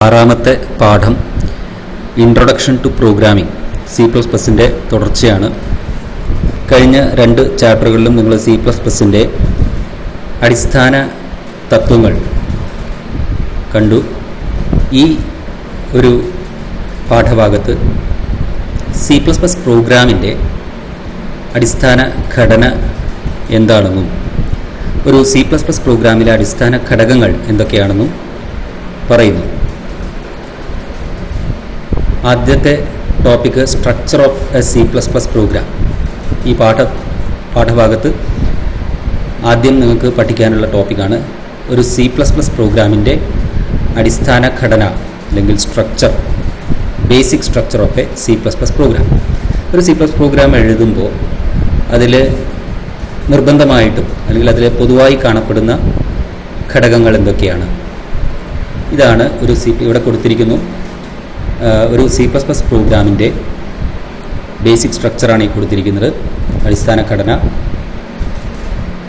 ആറാമത്തെ പാഠം introduction to programming C++ൻ്റെ തുടർച്ചയാണ്. കഴിഞ്ഞ രണ്ട് ചാപ്റ്ററുകളിലും നിങ്ങൾ C++ൻ്റെ അടിസ്ഥാന തത്വങ്ങൾ കണ്ടു. ഈ ഒരു പാഠഭാഗത്ത് C++ പ്രോഗ്രാമിൻ്റെ അടിസ്ഥാന ഘടന എന്താണെന്നും ഒരു C++ പ്രോഗ്രാമിലെ അടിസ്ഥാന ഘടകങ്ങൾ എന്തൊക്കെയാണെന്നും പറയുന്നു. ആദ്യത്തെ topic structure of a C++ program. ഈ പാഠഭാഗത്ത് ആദ്യം നിങ്ങൾക്ക് പഠിക്കാനുള്ള ടോപ്പിക്കാണ് ഒരു C++ പ്രോഗ്രാമിൻ്റെ അടിസ്ഥാന ഘടന അല്ലെങ്കിൽ structure, basic structure of a C++ program. ഒരു C++ പ്രോഗ്രാം എഴുതുമ്പോൾ അതിൽ നിർബന്ധമായിട്ടും അല്ലെങ്കിൽ അതിൽ പൊതുവായി കാണപ്പെടുന്ന ഘടകങ്ങൾ എന്തൊക്കെയാണ്? ഇതാണ് ഇവിടെ കൊടുത്തിരിക്കുന്നു. ഒരു C++ പ്രോഗ്രാമിൻ്റെ ബേസിക് സ്ട്രക്ചറാണ് ഈ കൊടുത്തിരിക്കുന്നത്, അടിസ്ഥാന ഘടന.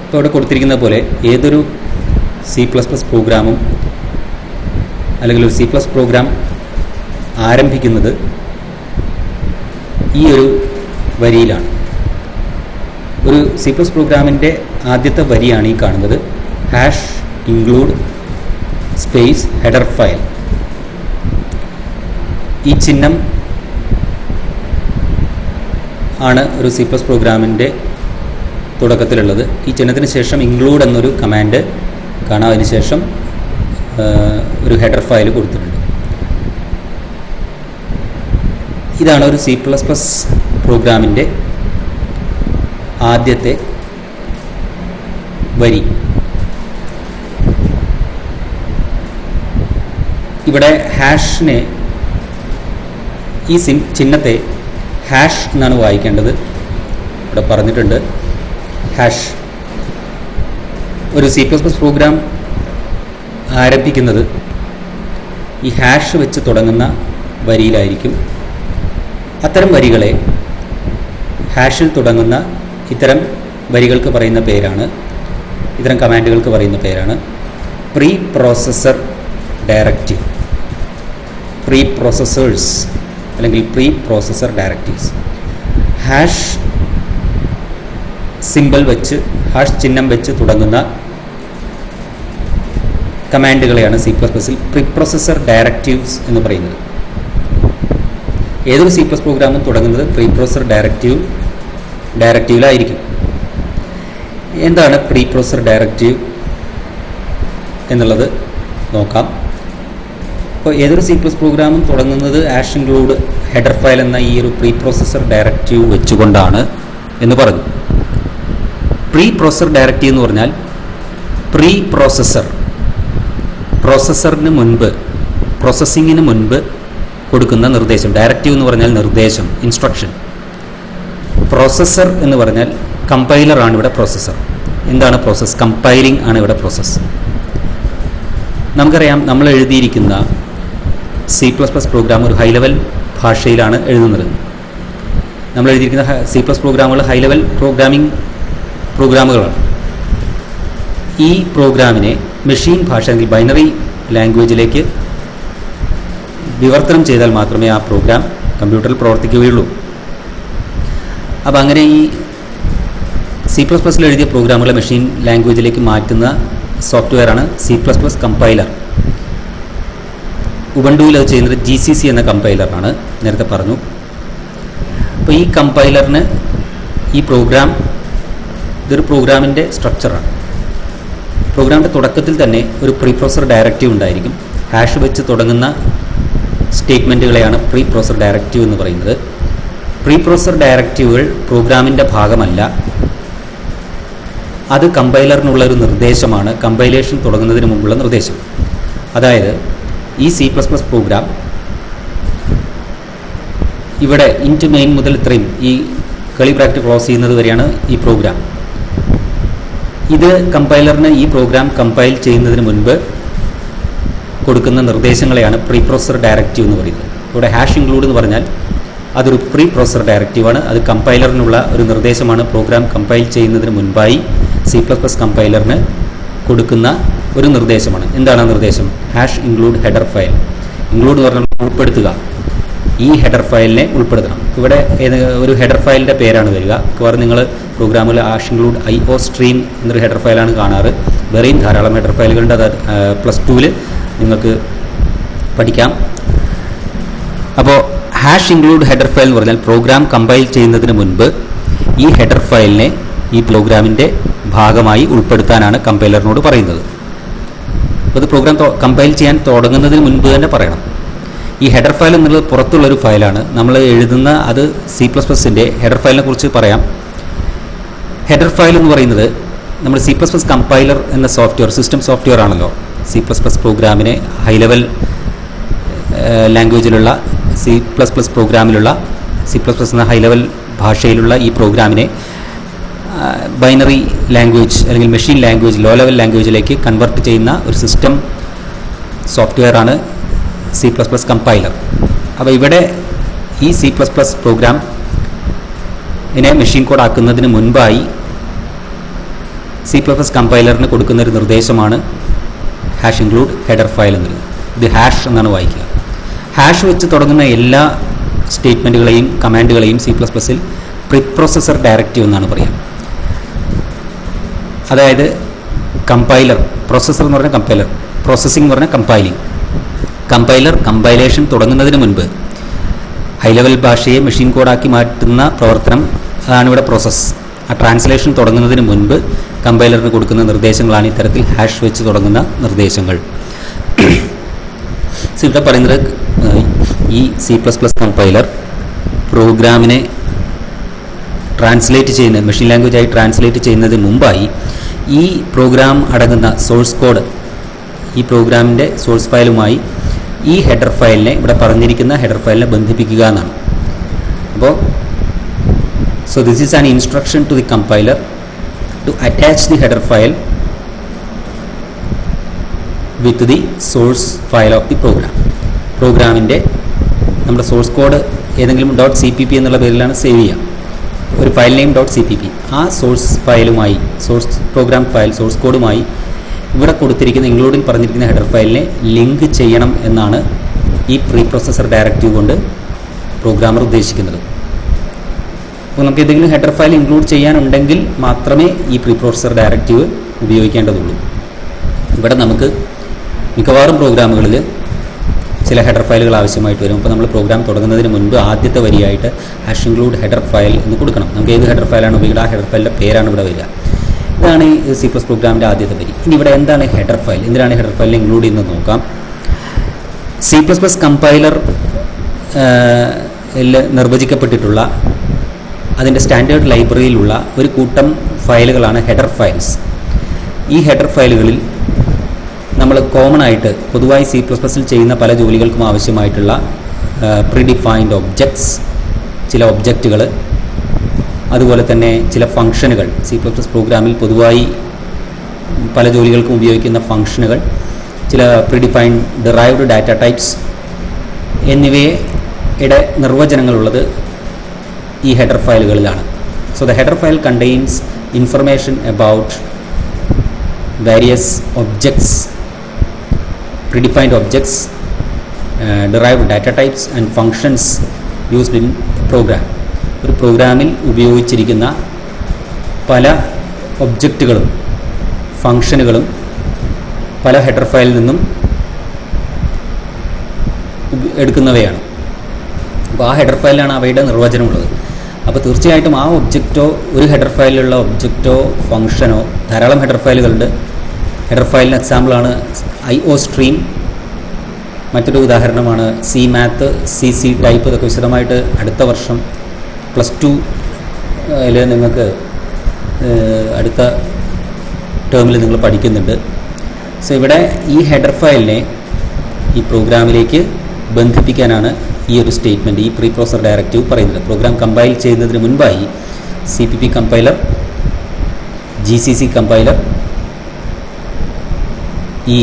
ഇപ്പോൾ ഇവിടെ കൊടുത്തിരിക്കുന്ന പോലെ ഏതൊരു C++ പ്രോഗ്രാമും അല്ലെങ്കിൽ ഒരു C++ പ്രോഗ്രാം ആരംഭിക്കുന്നത് ഈ ഒരു വരിയിലാണ്. ഒരു C++ പ്രോഗ്രാമിൻ്റെ ആദ്യത്തെ വരിയാണ് ഈ കാണുന്നത്, #include സ്പേസ് ഹെഡർ ഫയൽ. ഈ ചിഹ്നം ആണ് ഒരു C++ പ്രോഗ്രാമിൻ്റെ തുടക്കത്തിലുള്ളത്. ഈ ചിഹ്നത്തിന് ശേഷം ഇൻക്ലൂഡ് എന്നൊരു കമാൻഡ് കാണാം. അതിന് ശേഷം ഒരു ഹെഡർ ഫയൽ കൊടുത്തിട്ടുണ്ട്. ഇതാണ് ഒരു C++ പ്രോഗ്രാമിൻ്റെ ആദ്യത്തെ വരി. ഇവിടെ ഹാഷിനെ, ഈ ചിഹ്നത്തെ ഹാഷ് എന്നാണ് വായിക്കേണ്ടത്. ഇവിടെ പറഞ്ഞിട്ടുണ്ട് ഹാഷ്. ഒരു C++ പ്രോഗ്രാം ആരംഭിക്കുന്നത് ഈ ഹാഷ് വെച്ച് തുടങ്ങുന്ന വരിയിലായിരിക്കും. അത്തരം വരികളെ, ഹാഷിൽ തുടങ്ങുന്ന ഇത്തരം വരികൾക്ക് പറയുന്ന പേരാണ്, ഇത്തരം കമാൻഡുകൾക്ക് പറയുന്ന പേരാണ് preprocessor directive, preprocessors അല്ലെങ്കിൽ preprocessor directives. Hash symbol വെച്ച്, ഹാഷ് ചിഹ്നം വെച്ച് തുടങ്ങുന്ന കമാൻഡുകളെയാണ് C++ൽ പ്രീ പ്രോസസ്സർ ഡയറക്റ്റീവ്സ് എന്ന് പറയുന്നത്. ഏതൊരു C++ പ്രോഗ്രാമും തുടങ്ങുന്നത് പ്രീ പ്രോസസ്സർ ഡയറക്റ്റീവിലായിരിക്കും. എന്താണ് പ്രീ പ്രോസസ്സർ ഡയറക്റ്റീവ് എന്നുള്ളത് നോക്കാം. അപ്പോൾ ഏതൊരു C++ പ്രോഗ്രാമും തുടങ്ങുന്നത് #include ഹെഡർ ഫയൽ എന്ന ഈ ഒരു പ്രീ പ്രോസസ്സർ ഡയറക്റ്റീവ് വെച്ചുകൊണ്ടാണ് എന്ന് പറഞ്ഞു. പ്രീ പ്രോസസ്സർ ഡയറക്റ്റീവ് എന്ന് പറഞ്ഞാൽ പ്രീ പ്രോസസ്സർ, പ്രോസസ്സറിന് മുൻപ്, പ്രോസസ്സിങ്ങിന് മുൻപ് കൊടുക്കുന്ന നിർദ്ദേശം. ഡയറക്റ്റീവ് എന്ന് പറഞ്ഞാൽ നിർദ്ദേശം, ഇൻസ്ട്രക്ഷൻ. പ്രോസസ്സർ എന്ന് പറഞ്ഞാൽ കമ്പൈലറാണ് ഇവിടെ പ്രോസസ്സർ. എന്താണ് പ്രോസസ്സ്? കമ്പൈലിംഗ് ആണ് ഇവിടെ പ്രോസസ്സ്. നമുക്കറിയാം, നമ്മൾ എഴുതിയിരിക്കുന്ന C++ പ്രോഗ്രാം ഒരു ഹൈ ലെവൽ ഭാഷയിലാണ് എഴുതുന്നത്. നമ്മൾ എഴുതിയിരിക്കുന്ന C++ പ്രോഗ്രാമുകൾ ഹൈ ലെവൽ പ്രോഗ്രാമുകളാണ്. ഈ പ്രോഗ്രാമിനെ മെഷീൻ ഭാഷ അല്ലെങ്കിൽ ബൈനറി ലാംഗ്വേജിലേക്ക് വിവർത്തനം ചെയ്താൽ മാത്രമേ ആ പ്രോഗ്രാം കമ്പ്യൂട്ടറിൽ പ്രവർത്തിക്കുകയുള്ളൂ. അപ്പോൾ അങ്ങനെ ഈ C++ൽ എഴുതിയ പ്രോഗ്രാമുകളെ മെഷീൻ ലാംഗ്വേജിലേക്ക് മാറ്റുന്ന സോഫ്റ്റ്വെയറാണ് C++ കമ്പൈലർ. ഉബുണ്ടുവിൽ അത് ചെയ്യുന്നത് GCC എന്ന കമ്പൈലറാണ്, നേരത്തെ പറഞ്ഞു. അപ്പോൾ ഈ കമ്പൈലറിന് ഈ പ്രോഗ്രാം, ഇതൊരു പ്രോഗ്രാമിൻ്റെ സ്ട്രക്ചറാണ്. പ്രോഗ്രാമിൻ്റെ തുടക്കത്തിൽ തന്നെ ഒരു പ്രീ പ്രോസസ്സർ ഡയറക്റ്റീവ് ഉണ്ടായിരിക്കും. ഹാഷ് വെച്ച് തുടങ്ങുന്ന സ്റ്റേറ്റ്മെൻറ്റുകളെയാണ് പ്രീ പ്രോസസ്സർ ഡയറക്റ്റീവ് എന്ന് പറയുന്നത്. പ്രീ പ്രോസസ്സർ ഡയറക്റ്റീവുകൾ പ്രോഗ്രാമിൻ്റെ ഭാഗമല്ല, അത് കമ്പൈലറിനുള്ള ഒരു നിർദ്ദേശമാണ്, കമ്പൈലേഷൻ തുടങ്ങുന്നതിന് മുമ്പുള്ള നിർദ്ദേശം. അതായത് ഈ C++ പ്രോഗ്രാം ഇവിടെ ഇൻറ്റ് മെയിൻ മുതൽ ഇത്രയും, ഈ കളി ബ്രാക്കറ്റ് ക്ലോസ് ചെയ്യുന്നത് വരെയാണ് ഈ പ്രോഗ്രാം. ഇത് കമ്പൈലറിന് ഈ പ്രോഗ്രാം കമ്പൈൽ ചെയ്യുന്നതിന് മുൻപ് കൊടുക്കുന്ന നിർദ്ദേശങ്ങളെയാണ് പ്രീ പ്രോസസ്സർ ഡയറക്റ്റീവ് എന്ന് പറയുന്നത്. ഇവിടെ #include എന്ന് പറഞ്ഞാൽ അതൊരു പ്രീ പ്രോസസ്സർ ഡയറക്റ്റീവാണ്. അത് കമ്പൈലറിനുള്ള ഒരു നിർദ്ദേശമാണ്. പ്രോഗ്രാം കമ്പൈൽ ചെയ്യുന്നതിന് മുൻപായി C++ കമ്പൈലറിന് കൊടുക്കുന്ന ഒരു നിർദ്ദേശമാണ്. എന്താണ് ആ നിർദ്ദേശം? #include header file. ഇൻക്ലൂഡ് എന്ന് പറഞ്ഞാൽ ഉൾപ്പെടുത്തുക, ഈ ഹെഡർ ഫയലിനെ ഉൾപ്പെടുത്തണം. ഇവിടെ ഒരു ഹെഡർ ഫയലിൻ്റെ പേരാണ് വരിക. മിക്കവാറും നിങ്ങൾ പ്രോഗ്രാമിൽ #include IO stream എന്നൊരു ഹെഡർ ഫയലാണ് കാണാറ്. വേറെയും ധാരാളം ഹെഡർ ഫയലുകളുണ്ട്. അത് +2 നിങ്ങൾക്ക് പഠിക്കാം. അപ്പോൾ #include ഹെഡർ ഫയൽ എന്ന് പറഞ്ഞാൽ പ്രോഗ്രാം കമ്പൈൽ ചെയ്യുന്നതിന് മുൻപ് ഈ ഹെഡർ ഫയലിനെ ഈ പ്രോഗ്രാമിൻ്റെ ഭാഗമായി ഉൾപ്പെടുത്താനാണ് കമ്പൈലറിനോട് പറയുന്നത്. അപ്പോൾ ഇത് പ്രോഗ്രാം കമ്പൈൽ ചെയ്യാൻ തുടങ്ങുന്നതിന് മുൻപ് തന്നെ പറയണം. ഈ ഹെഡർ ഫയൽ എന്നുള്ളത് പുറത്തുള്ളൊരു ഫയലാണ്. നമ്മൾ എഴുതുന്ന അത് C++ൻ്റെ ഹെഡർ ഫയലിനെ കുറിച്ച് പറയാം. ഹെഡർ ഫയൽ എന്ന് പറയുന്നത് നമ്മൾ C++ കമ്പൈലർ എന്ന സോഫ്റ്റ്വെയർ, സിസ്റ്റം സോഫ്റ്റ്വെയർ ആണല്ലോ. C++ പ്രോഗ്രാമിനെ ഹൈ ലെവൽ ലാംഗ്വേജിലുള്ള C++ പ്രോഗ്രാമിലുള്ള C++ എന്ന ഹൈ ലെവൽ ഭാഷയിലുള്ള ഈ പ്രോഗ്രാമിനെ ബൈനറി ലാംഗ്വേജ് അല്ലെങ്കിൽ മെഷീൻ ലാംഗ്വേജ്, ലോ ലെവൽ ലാംഗ്വേജിലേക്ക് കൺവെർട്ട് ചെയ്യുന്ന ഒരു സിസ്റ്റം സോഫ്റ്റ്വെയർ ആണ് C++ കമ്പൈലർ. അപ്പോൾ ഇവിടെ ഈ C++ പ്രോഗ്രാം ഇതിനെ മെഷീൻ കോഡ് ആക്കുന്നതിന് മുൻപായി C++ കമ്പൈലറിന് കൊടുക്കുന്ന ഒരു നിർദ്ദേശമാണ് #include ഹെഡർ ഫയൽ എന്നുള്ളത്. ഇത് ഹാഷ് എന്നാണ് വായിക്കുക. ഹാഷ് വെച്ച് തുടങ്ങുന്ന എല്ലാ സ്റ്റേറ്റ്മെൻറ്റുകളെയും കമാൻഡുകളെയും C++ൽ പ്രീപ്രോസസർ ഡയറക്റ്റീവ് എന്നാണ് പറയുക. അതായത് കമ്പൈലർ, പ്രോസസ്സർ എന്ന് പറഞ്ഞാൽ കമ്പൈലർ, പ്രോസസ്സിംഗ് എന്ന് പറഞ്ഞാൽ കമ്പൈലിംഗ്. കമ്പൈലർ കമ്പൈലേഷൻ തുടങ്ങുന്നതിന് മുൻപ് ഹൈ ലെവൽ ഭാഷയെ മെഷീൻ കോഡാക്കി മാറ്റുന്ന പ്രവർത്തനം, അതാണ് ഇവിടെ പ്രോസസ്സ്. ആ ട്രാൻസ്ലേഷൻ തുടങ്ങുന്നതിന് മുൻപ് കമ്പൈലറിന് കൊടുക്കുന്ന നിർദ്ദേശങ്ങളാണ് ഇത്തരത്തിൽ ഹാഷ് വെച്ച് തുടങ്ങുന്ന നിർദ്ദേശങ്ങൾ. ഇവിടെ പറയുന്നത് ഈ C++ കമ്പൈലർ പ്രോഗ്രാമിനെ ട്രാൻസ്ലേറ്റ് ചെയ്യുന്ന, മെഷീൻ ലാംഗ്വേജായി ട്രാൻസ്ലേറ്റ് ചെയ്യുന്നതിന് മുമ്പായി ഈ പ്രോഗ്രാം അടങ്ങുന്ന സോഴ്സ് കോഡ്, ഈ പ്രോഗ്രാമിൻ്റെ സോഴ്സ് ഫയലുമായി ഈ ഹെഡർ ഫയലിനെ, ഇവിടെ പറഞ്ഞിരിക്കുന്ന ഹെഡർ ഫയലിനെ ബന്ധിപ്പിക്കുക എന്നാണ്. അപ്പോൾ this is an instruction to the compiler to attach the header file with the source file of the program. പ്രോഗ്രാമിൻ്റെ നമ്മുടെ സോഴ്സ് കോഡ് ഏതെങ്കിലും .cpp എന്നുള്ള പേരിലാണ് സേവ് ചെയ്യുക. ഒരു ഫയൽ നെയിം .cpp. ആ സോഴ്സ് ഫയലുമായി, സോഴ്സ് പ്രോഗ്രാം ഫയൽ, സോഴ്സ് കോഡുമായി ഇവിടെ കൊടുത്തിരിക്കുന്ന ഇൻക്ലൂഡിൽ പറഞ്ഞിരിക്കുന്ന ഹെഡർ ഫയലിനെ ലിങ്ക് ചെയ്യണം എന്നാണ് ഈ പ്രീപ്രോസസർ ഡയറക്റ്റീവ് കൊണ്ട് പ്രോഗ്രാമർ ഉദ്ദേശിക്കുന്നത്. അപ്പോൾ നമുക്ക് ഏതെങ്കിലും ഹെഡർ ഫയൽ ഇൻക്ലൂഡ് ചെയ്യാനുണ്ടെങ്കിൽ മാത്രമേ ഈ പ്രീപ്രോസസർ ഡയറക്റ്റീവ് ഉപയോഗിക്കേണ്ടതുള്ളൂ. ഇവിടെ നമുക്ക് മിക്കവാറും പ്രോഗ്രാമുകളിൽ ചില ഹെഡർ ഫയലുകൾ ആവശ്യമായിട്ട് വരും. അപ്പോൾ നമ്മൾ പ്രോഗ്രാം തുടങ്ങുന്നതിന് മുൻപ് ആദ്യത്തെ വരിയായിട്ട് #include ഹെഡർ ഫയൽ എന്ന് കൊടുക്കണം. നമുക്ക് ഏത് ഹെഡർ ഫയലാണ് ഉപയോഗിക്കുക, ആ ഹെഡർ ഫയലിൻ്റെ പേരാണ് ഇവിടെ വരിക. ഇതാണ് ഈ C++ പ്രോഗ്രാമിൻ്റെ ആദ്യത്തെ വരി. ഇനി ഇവിടെ എന്താണ് ഹെഡർ ഫയൽ, എന്തിനാണ് ഹെഡർ ഫയലിനെ ഇൻക്ലൂഡ് ചെയ്യുന്നത് നോക്കാം. C++ കമ്പൈലർ നിർവചിക്കപ്പെട്ടിട്ടുള്ള അതിൻ്റെ സ്റ്റാൻഡേർഡ് ലൈബ്രറിയിലുള്ള ഒരു കൂട്ടം ഫയലുകളാണ് ഹെഡർ ഫയൽസ്. ഈ ഹെഡർ ഫയലുകളിൽ നമ്മൾ കോമൺ ആയിട്ട് പൊതുവായി C++ൽ ചെയ്യുന്ന പല ജോലികൾക്കും ആവശ്യമായിട്ടുള്ള പ്രീഡിഫൈൻഡ് ഒബ്ജക്ട്സ്, ചില ഒബ്ജക്റ്റുകൾ, അതുപോലെ തന്നെ ചില ഫംഗ്ഷനുകൾ, C++ പ്രോഗ്രാമിൽ പൊതുവായി പല ജോലികൾക്കും ഉപയോഗിക്കുന്ന ഫംഗ്ഷനുകൾ, ചില പ്രീഡിഫൈൻഡ് ഡിറൈവ്ഡ് ഡാറ്റ ടൈപ്സ് എന്നിവയുടെ നിർവചനങ്ങളുള്ളത് ഈ ഹെഡർ ഫയലുകളിലാണ്. So the header file contains information about various objects, predefined objects, derived data types and functions used in program. ഒരു പ്രോഗ്രാമിൽ ഉപയോഗിച്ചിരിക്കുന്ന പല ഒബ്ജക്റ്റുകളും ഫംഗ്ഷനുകളും പല ഹെഡർ ഫയലിൽ നിന്നും എടുക്കുന്നവയാണ്. അപ്പോൾ ആ ഹെഡർ ഫയലിലാണ് അവയുടെ നിർവചനമുള്ളത്. അപ്പോൾ തീർച്ചയായിട്ടും ആ ഒബ്ജക്റ്റോ, ഒരു ഹെഡർ ഫയലിലുള്ള ഒബ്ജക്റ്റോ ഫംഗ്ഷനോ, ധാരാളം ഹെഡർ ഫയലുകളുണ്ട്. ഹെഡർ ഫയലിന് എക്സാമ്പിളാണ് IO stream. മറ്റൊരു ഉദാഹരണമാണ് CMath, CC ടൈപ്പ്. ഇതൊക്കെ വിശദമായിട്ട് അടുത്ത വർഷം +2 നിങ്ങൾക്ക് അടുത്ത ടേമിൽ നിങ്ങൾ പഠിക്കുന്നുണ്ട്. സോ ഇവിടെ ഈ ഹെഡർ ഫയലിനെ ഈ പ്രോഗ്രാമിലേക്ക് ബന്ധിപ്പിക്കാനാണ് ഈ ഒരു സ്റ്റേറ്റ്മെൻറ്റ്, ഈ പ്രീപ്രോസസർ ഡയറക്റ്റീവ് പറയുന്നത്. പ്രോഗ്രാം കമ്പൈൽ ചെയ്യുന്നതിന് മുൻപായി CPP കമ്പൈലർ, GCC കമ്പൈലർ ഈ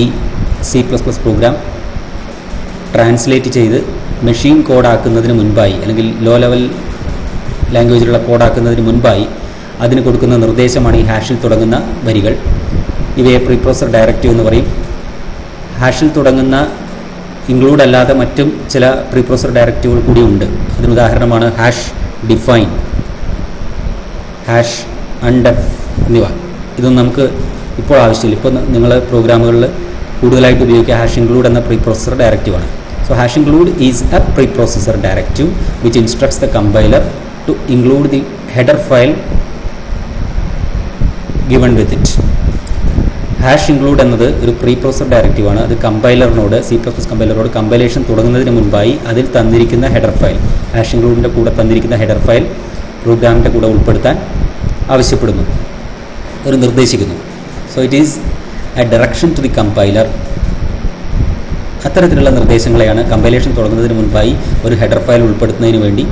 C++ പ്രോഗ്രാം ട്രാൻസ്ലേറ്റ് ചെയ്ത് മെഷീൻ കോഡാക്കുന്നതിന് മുൻപായി, അല്ലെങ്കിൽ ലോ ലെവൽ ലാംഗ്വേജിലുള്ള കോഡാക്കുന്നതിന് മുൻപായി അതിന് കൊടുക്കുന്ന നിർദ്ദേശമാണ് ഈ ഹാഷിൽ തുടങ്ങുന്ന വരികൾ. ഇവയെ പ്രീപ്രോസസർ ഡയറക്റ്റീവ് എന്ന് പറയും. ഹാഷിൽ തുടങ്ങുന്ന ഇൻക്ലൂഡ് അല്ലാതെ മറ്റും ചില പ്രീ പ്രോസസർ ഡയറക്റ്റീവുകൾ കൂടി ഉണ്ട്. അതിന് ഉദാഹരണമാണ് ഹാഷ് ഡിഫൈൻ, ഹാഷ് അൺഡെഫ് എന്നിവ. ഇതൊന്നും നമുക്ക് ഇപ്പോൾ ആവശ്യമില്ല. ഇപ്പോൾ നിങ്ങൾ പ്രോഗ്രാമുകളിൽ കൂടുതലായിട്ട് ഉപയോഗിക്കുക ഹാഷ് ഇൻക്ലൂഡ് എന്ന പ്രീ പ്രോസസർ ഡയറക്റ്റീവാണ്. So hash include is a preprocessor directive which instructs the compiler to include the header file given with it. Hash include എന്നത് ഒരു പ്രീ പ്രോസസർ ഡയറക്റ്റീവാണ്. അത് കമ്പൈലറിനോട്, C++ കമ്പൈലറോട് കമ്പൈലേഷൻ തുടങ്ങുന്നതിന് മുൻപായി അതിൽ തന്നിരിക്കുന്ന ഹെഡർ ഫയൽ, ഹാഷ് ഇൻക്ലൂഡിൻ്റെ കൂടെ തന്നിരിക്കുന്ന ഹെഡർ ഫയൽ പ്രോഗ്രാമിൻ്റെ കൂടെ ഉൾപ്പെടുത്താൻ ആവശ്യപ്പെടുന്നു, ഒരു നിർദ്ദേശിക്കുന്നു. So it is a direction to the compiler. അത്തരത്തിലുള്ള നിർദ്ദേശങ്ങളെയാണ് കമ്പൈലേഷൻ തുടങ്ങുന്നതിന് മുൻപായി ഒരു ഹെഡർ ഫയൽ ഉൾപ്പെടുത്തുന്നതിന് വേണ്ടി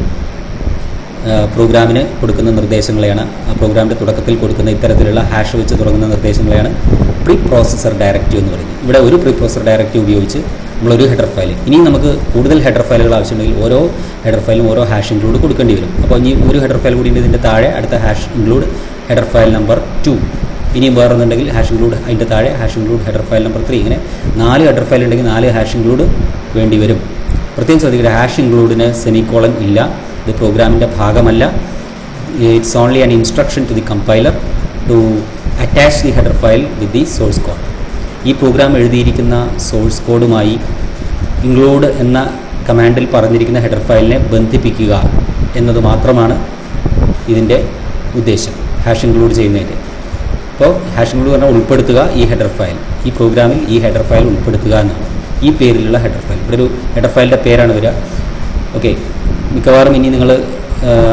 പ്രോഗ്രാമിന് കൊടുക്കുന്ന നിർദ്ദേശങ്ങളെയാണ്, ആ പ്രോഗ്രാമിൻ്റെ തുടക്കത്തിൽ കൊടുക്കുന്ന ഇത്തരത്തിലുള്ള ഹാഷ് വെച്ച് തുടങ്ങുന്ന നിർദ്ദേശങ്ങളെയാണ് പ്രീ പ്രോസസർ ഡയറക്റ്റീവ് എന്ന് പറയുന്നത്. ഇവിടെ ഒരു പ്രീ പ്രോസസർ ഡയറക്റ്റീവ് ഉപയോഗിച്ച് നമ്മളൊരു ഹെഡർ ഫയൽ, ഇനി നമുക്ക് കൂടുതൽ ഹെഡർ ഫയലുകൾ ആവശ്യമുണ്ടെങ്കിൽ ഓരോ ഹെഡർ ഫയലും ഓരോ ഹാഷ് ഇൻക്ലൂഡ് കൊടുക്കേണ്ടി വരും. അപ്പോൾ ഇനി ഒരു ഹെഡർ ഫയൽ കൂടി ഇതിൻ്റെ താഴെ അടുത്ത hash include header file number 2, ഇനിയും വേറൊന്നുണ്ടെങ്കിൽ ഹാഷ് ഇൻക്ലൂഡ് അതിൻ്റെ താഴെ hash include header file number 3, ഇങ്ങനെ 4 ഹെഡർ ഫയൽ ഉണ്ടെങ്കിൽ 4 ഹാഷ് ഇൻക്ലൂഡ് വേണ്ടി വരും. പ്രത്യേകം ശ്രദ്ധിക്കുക, ഹാഷ് ഇൻക്ലൂഡിന് സെമിക്കോളൻ ഇല്ല. ഇത് പ്രോഗ്രാമിൻ്റെ ഭാഗമല്ല. It's only an instruction to the compiler to attach the header file with the source code. ഈ പ്രോഗ്രാം എഴുതിയിരിക്കുന്ന സോഴ്സ് കോഡുമായി ഇൻക്ലൂഡ് എന്ന കമാൻഡിൽ പറഞ്ഞിരിക്കുന്ന ഹെഡർ ഫയലിനെ ബന്ധിപ്പിക്കുക എന്നത് മാത്രമാണ് ഇതിൻ്റെ ഉദ്ദേശം, ഹാഷ് ഇൻക്ലൂഡ് ചെയ്യുന്നതിൻ്റെ. അപ്പോൾ ഹാഷ് ഇൻക്ലൂഡ് പറഞ്ഞാൽ ഉൾപ്പെടുത്തുക ഈ ഹെഡർ ഫയൽ, ഈ പ്രോഗ്രാമിൽ ഈ ഹെഡർ ഫയൽ ഉൾപ്പെടുത്തുക എന്നാണ്. ഈ പേരിലുള്ള ഹെഡർ ഫയൽ, ഇവിടെ ഒരു ഹെഡർ ഫയലിൻ്റെ പേരാണ് വരിക. ഓക്കെ, മിക്കവാറും ഇനി നിങ്ങൾ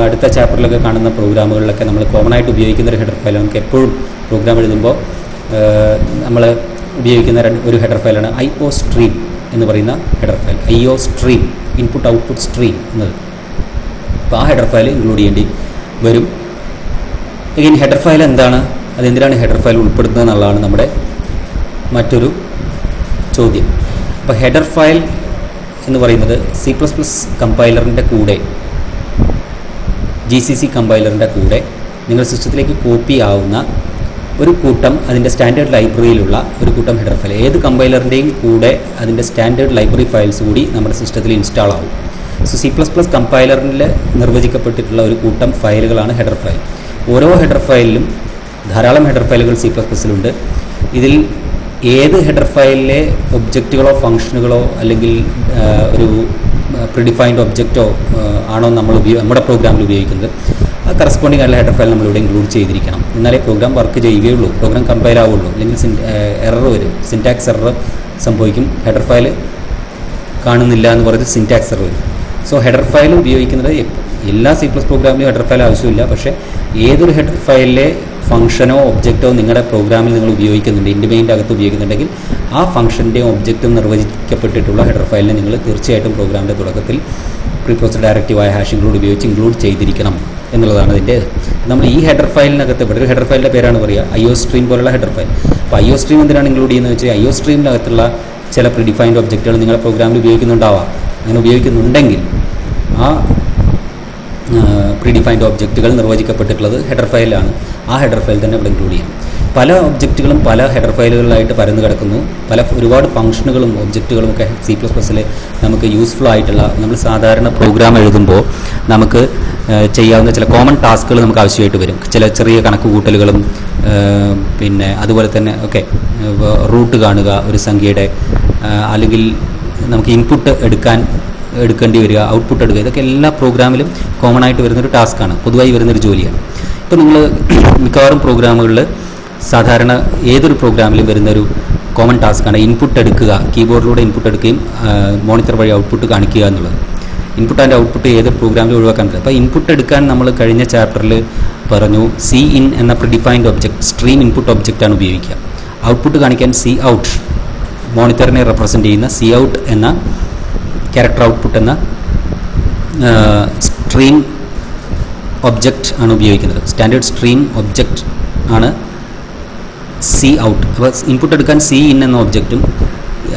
അടുത്ത ചാപ്റ്ററിലൊക്കെ കാണുന്ന പ്രോഗ്രാമുകളിലൊക്കെ നമ്മൾ കോമൺ ആയിട്ട് ഉപയോഗിക്കുന്ന ഒരു ഹെഡർ ഫയൽ, നമുക്ക് എപ്പോഴും പ്രോഗ്രാം എഴുതുമ്പോൾ നമ്മൾ ഉപയോഗിക്കുന്ന ഒരു ഹെഡർ ഫയലാണ് IO സ്ട്രീം എന്ന് പറയുന്ന header file. IO stream, input output stream എന്നത്. അപ്പോൾ ആ ഹെഡർ ഫയൽ ഇൻക്ലൂഡ് ചെയ്യേണ്ടി വരും. ഇനി ഹെഡർ ഫയൽ എന്താണ്, അതെന്തിനാണ് ഹെഡർ ഫയൽ ഉൾപ്പെടുത്തുന്നത് എന്നുള്ളതാണ് നമ്മുടെ മറ്റൊരു ചോദ്യം. അപ്പോൾ ഹെഡർ ഫയൽ എന്ന് പറയുന്നത് C++ കമ്പൈലറിൻ്റെ കൂടെ, GCC കമ്പൈലറിൻ്റെ കൂടെ നിങ്ങൾ സിസ്റ്റത്തിലേക്ക് കോപ്പി ആവുന്ന ഒരു കൂട്ടം, അതിൻ്റെ സ്റ്റാൻഡേർഡ് ലൈബ്രറിയിലുള്ള ഒരു കൂട്ടം ഹെഡർ ഫയൽ. ഏത് കമ്പൈലറിൻ്റെയും കൂടെ അതിൻ്റെ സ്റ്റാൻഡേർഡ് ലൈബ്രറി ഫയൽസ് കൂടി നമ്മുടെ സിസ്റ്റത്തിൽ ഇൻസ്റ്റാൾ ആവും. സോ C++ കമ്പൈലറിൽ നിർവചിക്കപ്പെട്ടിട്ടുള്ള ഒരു കൂട്ടം ഫയലുകളാണ് ഹെഡർ ഫയൽ. ഓരോ ഹെഡർ ഫയലിലും ധാരാളം ഹെഡർ ഫയലുകൾ C++ലുണ്ട്. ഇതിൽ ഏത് ഹെഡർ ഫയലിലെ ഒബ്ജക്റ്റുകളോ ഫംഗ്ഷനുകളോ അല്ലെങ്കിൽ ഒരു പ്രിഡിഫൈൻഡ് ഒബ്ജക്റ്റോ ആണോ നമ്മുടെ പ്രോഗ്രാമിൽ ഉപയോഗിക്കുന്നത്, ആ കറസ്പോണ്ടിങ് ആയിട്ടുള്ള ഹെഡർ ഫയൽ നമ്മളിവിടെ ഇൻക്ലൂഡ് ചെയ്തിരിക്കണം. എന്നാലേ പ്രോഗ്രാം വർക്ക് ചെയ്യുകയുള്ളൂ, പ്രോഗ്രാം കമ്പൈൽ ആവുള്ളൂ. അല്ലെങ്കിൽ എറർ വരും, സിൻടാക്സ് എറർ സംഭവിക്കും. ഹെഡർ ഫയൽ കാണുന്നില്ല എന്ന് പറഞ്ഞ് സിൻടാക്സ് എറർ വരും. സോ ഹെഡർ ഫയൽ ഉപയോഗിക്കുന്നത് എല്ലാ C++ പ്രോഗ്രാമിലും ഹെഡർ ഫയൽ ആവശ്യമില്ല. പക്ഷേ ഏതൊരു ഹെഡർ ഫയലിലെ ഫംഗ്ഷനോ ഒബ്ജക്റ്റോ നിങ്ങളുടെ പ്രോഗ്രാമിൽ നിങ്ങൾ ഉപയോഗിക്കുന്നുണ്ട്, ഇൻഡിമെയിൻ്റെ അകത്ത് ഉപയോഗിക്കുന്നുണ്ടെങ്കിൽ ആ ഫംഗ്ഷൻ്റെയും ഒബ്ജക്റ്റും നിർവചിക്കപ്പെട്ടിട്ടുള്ള ഹെഡർ ഫയലിനെ നിങ്ങൾ തീർച്ചയായിട്ടും പ്രോഗ്രാമിൻ്റെ തുടക്കത്തിൽ പ്രീ പ്രോസസർ ഡയറക്റ്റീവായ ഹാഷ് ഇൻക്ലൂഡ് ഉപയോഗിച്ച് ഇൻക്ലൂഡ് ചെയ്തിരിക്കണം എന്നുള്ളതാണ് ഇതിൻ്റെ. നമ്മൾ ഈ ഹെഡർ ഫയലിനകത്ത് ഇവിടെ ഒരു ഹെഡർ ഫയലിൻ്റെ പേരാണ് പറയുക IO സ്ട്രീം പോലുള്ള ഹെഡർ ഫയൽ. അപ്പോൾ IO സ്ട്രീം എന്തിനാണ് ഇൻക്ലൂഡ് ചെയ്യുന്നത് വെച്ചാൽ IO സ്ട്രീമിനകത്തുള്ള ചില പ്രിഡിഫൈൻഡ് ഒബ്ജക്റ്റുകൾ നിങ്ങളുടെ പ്രോഗ്രാമിൽ ഉപയോഗിക്കുന്നുണ്ടാവാം. അങ്ങനെ ഉപയോഗിക്കുന്നുണ്ടെങ്കിൽ ആ പ്രീഡിഫൈൻഡ് ഒബ്ജക്റ്റുകൾ നിർവചിക്കപ്പെട്ടിട്ടുള്ളത് ഹെഡർ ഫയലാണ്. ആ ഹെഡർ ഫയൽ തന്നെ ഇവിടെ ഇൻക്ലൂഡ് ചെയ്യാം. പല ഒബ്ജക്റ്റുകളും പല ഹെഡർ ഫയലുകളിലായിട്ട് പരന്നു കിടക്കുന്നു. ഒരുപാട് ഫംഗ്ഷനുകളും ഒബ്ജക്റ്റുകളും ഒക്കെ C++ൽ നമുക്ക് യൂസ്ഫുൾ ആയിട്ടുള്ള, നമ്മൾ സാധാരണ പ്രോഗ്രാം എഴുതുമ്പോൾ നമുക്ക് ചെയ്യാവുന്ന ചില കോമൺ ടാസ്കുകൾ നമുക്ക് ആവശ്യമായിട്ട് വരും. ചില ചെറിയ കണക്ക് കൂട്ടലുകളും പിന്നെ അതുപോലെ തന്നെ റൂട്ട് കാണുക ഒരു സംഖ്യയുടെ, അല്ലെങ്കിൽ നമുക്ക് ഇൻപുട്ട് എടുക്കേണ്ടി വരിക, ഔട്ട്പുട്ട് എടുക്കുക, ഇതൊക്കെ എല്ലാ പ്രോഗ്രാമിലും കോമൺ ആയിട്ട് വരുന്നൊരു ടാസ്ക്കാണ്, പൊതുവായി വരുന്നൊരു ജോലിയാണ്. ഇപ്പോൾ നിങ്ങൾ മിക്കവാറും പ്രോഗ്രാമുകളിൽ സാധാരണ ഏതൊരു പ്രോഗ്രാമിലും വരുന്നൊരു കോമൺ ടാസ്ക്കാണ് ഇൻപുട്ട് എടുക്കുക, കീബോർഡിലൂടെ ഇൻപുട്ട് എടുക്കുകയും മോണിറ്റർ വഴി ഔട്ട്പുട്ട് കാണിക്കുക എന്നുള്ളത്. ഇൻപുട്ട് ആൻഡ് ഔട്ട്പുട്ട് ഏത് പ്രോഗ്രാമിലും ഒഴിവാക്കാൻ പറ്റും. അപ്പോൾ ഇൻപുട്ട് എടുക്കാൻ നമ്മൾ കഴിഞ്ഞ ചാപ്റ്ററിൽ പറഞ്ഞു Cin എന്ന പ്രിഡിഫൈൻഡ് ഒബ്ജക്റ്റ്, സ്ട്രീം ഇൻപുട്ട് ഒബ്ജക്റ്റാണ് ഉപയോഗിക്കുക. ഔട്ട്പുട്ട് കാണിക്കാൻ Cout, മോണിറ്ററിനെ റെപ്രസെൻ്റ് ചെയ്യുന്ന Cout എന്ന ക്യാരക്ടർ ഔട്ട്പുട്ട് എന്ന സ്ട്രീം ഒബ്ജക്റ്റ് ആണ് ഉപയോഗിക്കുന്നത്. സ്റ്റാൻഡേർഡ് സ്ട്രീം ഒബ്ജക്റ്റ് ആണ് Cout. അപ്പോൾ ഇൻപുട്ട് എടുക്കാൻ Cin എന്ന ഒബ്ജക്റ്റും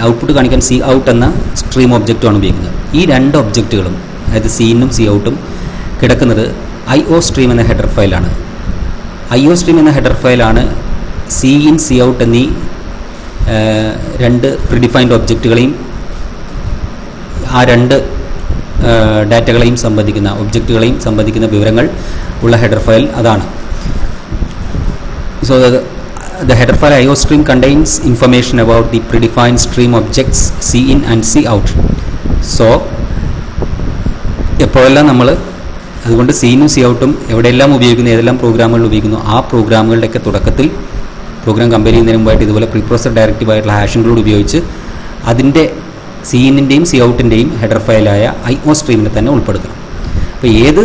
ഔട്ട്പുട്ട് കാണിക്കാൻ Cout എന്ന സ്ട്രീം ഒബ്ജക്റ്റുമാണ് ഉപയോഗിക്കുന്നത്. ഈ രണ്ട് ഒബ്ജക്റ്റുകളും, അതായത് Cinനും Couട്ടും കിടക്കുന്നത് IO സ്ട്രീം എന്ന ഹെഡർ ഫയലാണ്. IO സ്ട്രീം എന്ന ഹെഡർ ഫയലാണ് Cin Cout എന്നീ രണ്ട് പ്രിഡിഫൈൻഡ് ഒബ്ജക്റ്റുകളെയും ആ രണ്ട് ഡാറ്റകളെയും സംബന്ധിക്കുന്ന ഒബ്ജക്റ്റുകളെയും സംബന്ധിക്കുന്ന വിവരങ്ങൾ ഉള്ള ഹെഡർ ഫയൽ അതാണ്. So the header file IOStream contains information about the predefined stream objects cin and cout. So എപ്പോഴെല്ലാം നമ്മൾ അതുകൊണ്ട് സീനും സിഔട്ടും എവിടെയെല്ലാം ഉപയോഗിക്കുന്നു, ഏതെല്ലാം പ്രോഗ്രാമുകളിൽ ഉപയോഗിക്കുന്നു, ആ പ്രോഗ്രാമുകളുടെയൊക്കെ തുടക്കത്തിൽ പ്രോഗ്രാം കമ്പയർ ചെയ്യുന്നതിന് മുമ്പായിട്ട് ഇതുപോലെ പ്രീപ്രോസർ ഡയറക്റ്റീവ് ആയിട്ടുള്ള ഹാഷ് ഇൻക്ലൂഡ് ഉപയോഗിച്ച് അതിൻ്റെ സീനിൻ്റെയും സിഔട്ടിൻ്റെയും ഹെഡർ ഫയലായ IOStreamനെ തന്നെ ഉൾപ്പെടുത്തണം. അപ്പോൾ ഏത്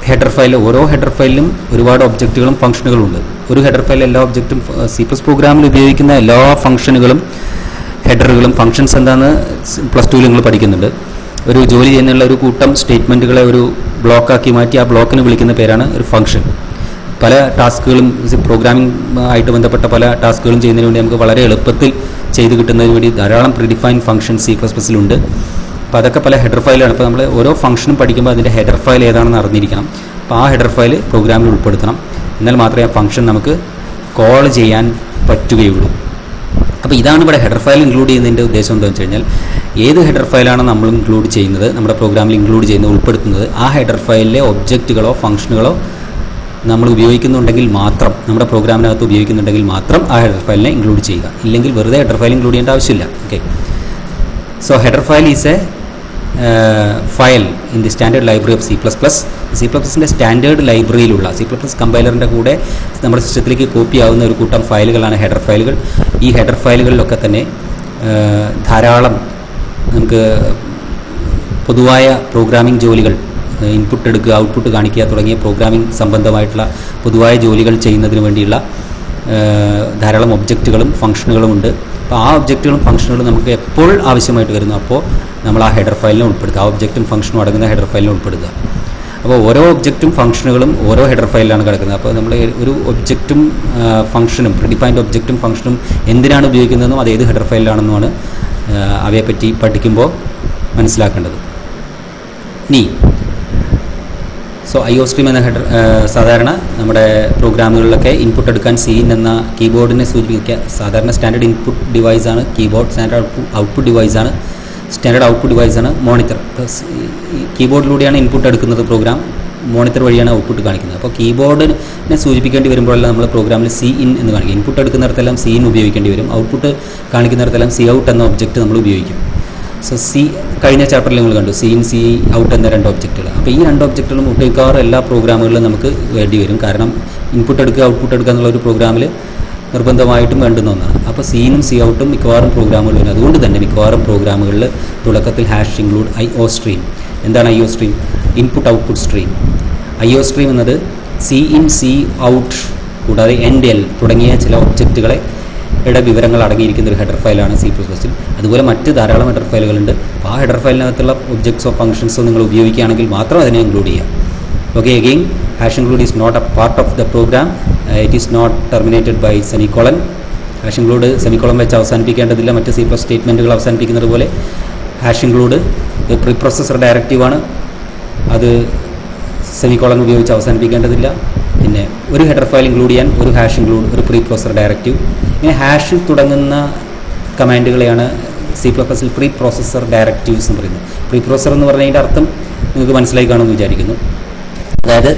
ഹെഡർ ഫയൽ, ഓരോ ഹെഡർ ഫയലിലും ഒരുപാട് ഒബ്ജക്റ്റുകളും ഫംഗ്ഷനുകളും ഉണ്ട്. ഒരു ഹെഡർ ഫയൽ എല്ലാ ഒബ്ജക്റ്റും C++ പ്രോഗ്രാമിൽ ഉപയോഗിക്കുന്ന എല്ലാ ഫംഗ്ഷനുകളും ഹെഡറുകളും ഫംഗ്ഷൻസ് എന്താണെന്ന് +2 നിങ്ങൾ പഠിക്കുന്നുണ്ട്. ഒരു ജോലി ചെയ്യുന്നുള്ള ഒരു കൂട്ടം സ്റ്റേറ്റ്മെൻറ്റുകളെ ഒരു ബ്ലോക്കാക്കി മാറ്റി ആ ബ്ലോക്കിന് വിളിക്കുന്ന പേരാണ് ഒരു ഫംഗ്ഷൻ. പല ടാസ്കുകളും പ്രോഗ്രാമിംഗ് ആയിട്ട് ബന്ധപ്പെട്ട പല ടാസ്കുകളും ചെയ്യുന്നതിന് വേണ്ടി നമുക്ക് വളരെ എളുപ്പത്തിൽ ചെയ്ത് കിട്ടുന്നതിന് വേണ്ടി ധാരാളം പ്രിഡിഫൈൻഡ് ഫംഗ്ഷൻ C++ലുണ്ട്. അപ്പോൾ അതൊക്കെ പല ഹെഡർ ഫയലാണ്. അപ്പോൾ നമ്മൾ ഓരോ ഫംഗ്ഷനും പഠിക്കുമ്പോൾ അതിൻ്റെ ഹെഡർ ഫയൽ ഏതാണെന്ന് അറിഞ്ഞിരിക്കണം. അപ്പോൾ ആ ഹെഡർ ഫയൽ പ്രോഗ്രാമിൽ ഉൾപ്പെടുത്തണം. എന്നാൽ മാത്രമേ ആ ഫംഗ്ഷൻ നമുക്ക് കോൾ ചെയ്യാൻ പറ്റുകയുള്ളൂ. അപ്പോൾ ഇതാണ് ഇവിടെ ഹെഡർ ഫയൽ ഇൻക്ലൂഡ് ചെയ്യുന്നതിൻ്റെ ഉദ്ദേശം എന്താണെന്ന് വെച്ച് കഴിഞ്ഞാൽ ഏത് ഹെഡർ ഫയലാണ് നമ്മൾ ഇൻക്ലൂഡ് ചെയ്യുന്നത്, നമ്മുടെ പ്രോഗ്രാമിൽ ഇൻക്ലൂഡ് ചെയ്യുന്നത്, ഉൾപ്പെടുത്തുന്നത്, ആ ഹെഡർ ഫയലിലെ ഒബ്ജക്റ്റുകളോ ഫംഗ്ഷനുകളോ നമ്മൾ ഉപയോഗിക്കുന്നുണ്ടെങ്കിൽ മാത്രം, നമ്മുടെ പ്രോഗ്രാമിനകത്ത് ഉപയോഗിക്കുന്നുണ്ടെങ്കിൽ മാത്രം ആ ഹെഡർ ഫയലിനെ ഇൻക്ലൂഡ് ചെയ്യുക. ഇല്ലെങ്കിൽ വെറുതെ ഹെഡർ ഫയൽ ഇൻക്ലൂഡ് ചെയ്യേണ്ട ആവശ്യമില്ല. Okay, so header file is a file in the standard library of C++ൻ്റെ സ്റ്റാൻഡേർഡ് ലൈബ്രറിയിലുള്ള C++ കമ്പൈലറിൻ്റെ കൂടെ നമ്മുടെ സിസ്റ്റത്തിലേക്ക് കോപ്പി ആവുന്ന ഒരു കൂട്ടം ഫയലുകളാണ് ഹെഡർ ഫയലുകൾ. ഈ ഹെഡർ ഫയലുകളിലൊക്കെ തന്നെ ധാരാളം നമുക്ക് പൊതുവായ പ്രോഗ്രാമിംഗ് ജോലികൾ, ഇൻപുട്ട് എടുക്കുക, ഔട്ട്പുട്ട് കാണിക്കുക തുടങ്ങിയ പ്രോഗ്രാമിംഗ് സംബന്ധമായിട്ടുള്ള പൊതുവായ ജോലികൾ ചെയ്യുന്നതിന് വേണ്ടിയുള്ള ധാരാളം ഒബ്ജക്റ്റുകളും ഫംഗ്ഷനുകളും ഉണ്ട്. അപ്പോൾ ആ ഒബ്ജക്റ്റുകളും ഫംഗ്ഷനുകളും നമുക്ക് എപ്പോൾ ആവശ്യമായിട്ട് വരുന്നു അപ്പോൾ നമ്മൾ ആ ഹെഡർ ഫയലിനെ ഉൾപ്പെടുത്തുക, ആ ഒബ്ജക്റ്റും ഫംഗ്ഷനും അടങ്ങുന്ന ഹെഡർ ഫയലിനെ ഉൾപ്പെടുത്തുക. അപ്പോൾ ഓരോ ഒബ്ജക്റ്റും ഫംഗ്ഷനുകളും ഓരോ ഹെഡർ ഫയലിലാണ് കിടക്കുന്നത്. അപ്പോൾ നമ്മൾ ഒരു ഒബ്ജക്റ്റും ഫംഗ്ഷനും പ്രിഡിഫൈൻഡ് ഒബ്ജക്റ്റും ഫംഗ്ഷനും എന്തിനാണ് ഉപയോഗിക്കുന്നതെന്നും അത് ഏത് ഹെഡർ ഫയലിലാണെന്നുമാണ് അവയെപ്പറ്റി പഠിക്കുമ്പോൾ മനസ്സിലാക്കേണ്ടത്. ഇനി IOStream എന്ന ഹെഡർ സാധാരണ നമ്മുടെ പ്രോഗ്രാമുകളിലൊക്കെ ഇൻപുട്ട് എടുക്കാൻ സീൻ എന്ന കീബോർഡിനെ സൂചിപ്പിക്കുക. സാധാരണ സ്റ്റാൻഡേർഡ് ഇൻപുട്ട് ഡിവൈസാണ് കീബോർഡ്, സ്റ്റാൻഡേർഡ് ഔട്ട്പുട്ട് ഡിവൈസാണ് മോണിറ്റർ. കീബോർഡിലൂടെയാണ് ഇൻപുട്ട് എടുക്കുന്നത് പ്രോഗ്രാം, മോണിറ്റർ വഴിയാണ് ഔട്ട്പുട്ട് കാണിക്കുന്നത്. അപ്പോൾ കീബോർഡിനെ സൂചിപ്പിക്കേണ്ടി വരുമ്പോഴെല്ലാം നമ്മൾ പ്രോഗ്രാമിൽ CIN എന്ന് കാണിക്കും. ഇൻപുട്ട് എടുക്കുന്നിടത്തെല്ലാം CIN ഉപയോഗിക്കേണ്ടി വരും. ഔട്ട്പുട്ട് കാണിക്കുന്നിടത്തെല്ലാം COUT എന്ന ഒബ്ജക്റ്റ് നമ്മൾ ഉപയോഗിക്കും. സോ കഴിഞ്ഞ ചാപ്റ്ററിൽ നിങ്ങൾ കണ്ടു CIN COUT എന്ന രണ്ട് ഒബ്ജക്റ്റുകൾ. അപ്പോൾ ഈ രണ്ട് ഒബ്ജക്റ്റുകളും മിക്കവാറും എല്ലാ പ്രോഗ്രാമുകളിലും നമുക്ക് വേണ്ടി വരും. കാരണം ഇൻപുട്ട് എടുക്കുക ഔട്ട്പുട്ട് എടുക്കുക എന്നുള്ള ഒരു പ്രോഗ്രാമിൽ നിർബന്ധമായിട്ടും വേണ്ടുന്ന ഒന്നാണ്. അപ്പോൾ CIN-ഉം COUT-ഉം മിക്കവാറും പ്രോഗ്രാമുകൾ വരും. അതുകൊണ്ട് തന്നെ മിക്കവാറും പ്രോഗ്രാമുകളിൽ തുടക്കത്തിൽ ഹാഷ് ഇൻക്ലൂഡ് IOStream. എന്താണ് IOStream? Input output stream. IOStream എന്നത് CIN COUT കൂടാതെ NL തുടങ്ങിയ ചില ഒബ്ജക്റ്റുകളെ വിവരങ്ങൾ അടങ്ങിയിരിക്കുന്ന ഒരു ഹെഡർ ഫയലാണ് C++ൽ. അതുപോലെ മറ്റ് ധാരാളം ഹെഡർ ഫയലുകളുണ്ട്. അപ്പോൾ ആ ഹെഡർ ഫയലിനകത്തുള്ള ഒബ്ജക്ട്സോ ഫംഗ്ഷൻസോ നിങ്ങൾ ഉപയോഗിക്കുകയാണെങ്കിൽ മാത്രം അതിനെ ഇൻക്ലൂഡ് ചെയ്യാം. Okay, again hash include is not a part of the program. It is not terminated by semicolon. Hash include semicolon വെച്ച് അവസാനിപ്പിക്കേണ്ടതില്ല. മറ്റ് C+ സ്റ്റേറ്റ്മെൻറ്റുകൾ അവസാനിപ്പിക്കുന്നത് പോലെ ഹാഷ് ഇൻക്ലൂഡ് പ്രീപ്രോസസർ ഡയറക്റ്റീവാണ്, അത് സെമിക്കോളൻ ഉപയോഗിച്ച് അവസാനിപ്പിക്കേണ്ടതില്ല. പിന്നെ ഒരു ഹെഡർ ഫയൽ ഇൻക്ലൂഡ് ചെയ്യാൻ ഒരു ഹാഷ് ഇൻക്ലൂഡ്, ഒരു പ്രീപ്രോസസർ ഡയറക്റ്റീവ്, ഇങ്ങനെ ഹാഷിൽ തുടങ്ങുന്ന കമാൻഡുകളെയാണ് C++ൽ പ്രീപ്രോസസർ ഡയറക്റ്റീവ്സ് എന്ന് പറയുന്നത്. പ്രീപ്രോസസർ എന്ന് പറഞ്ഞതിൻ്റെ അർത്ഥം നിങ്ങൾക്ക് മനസ്സിലായി കാണുമെന്ന് വിചാരിക്കുന്നു. അതായത്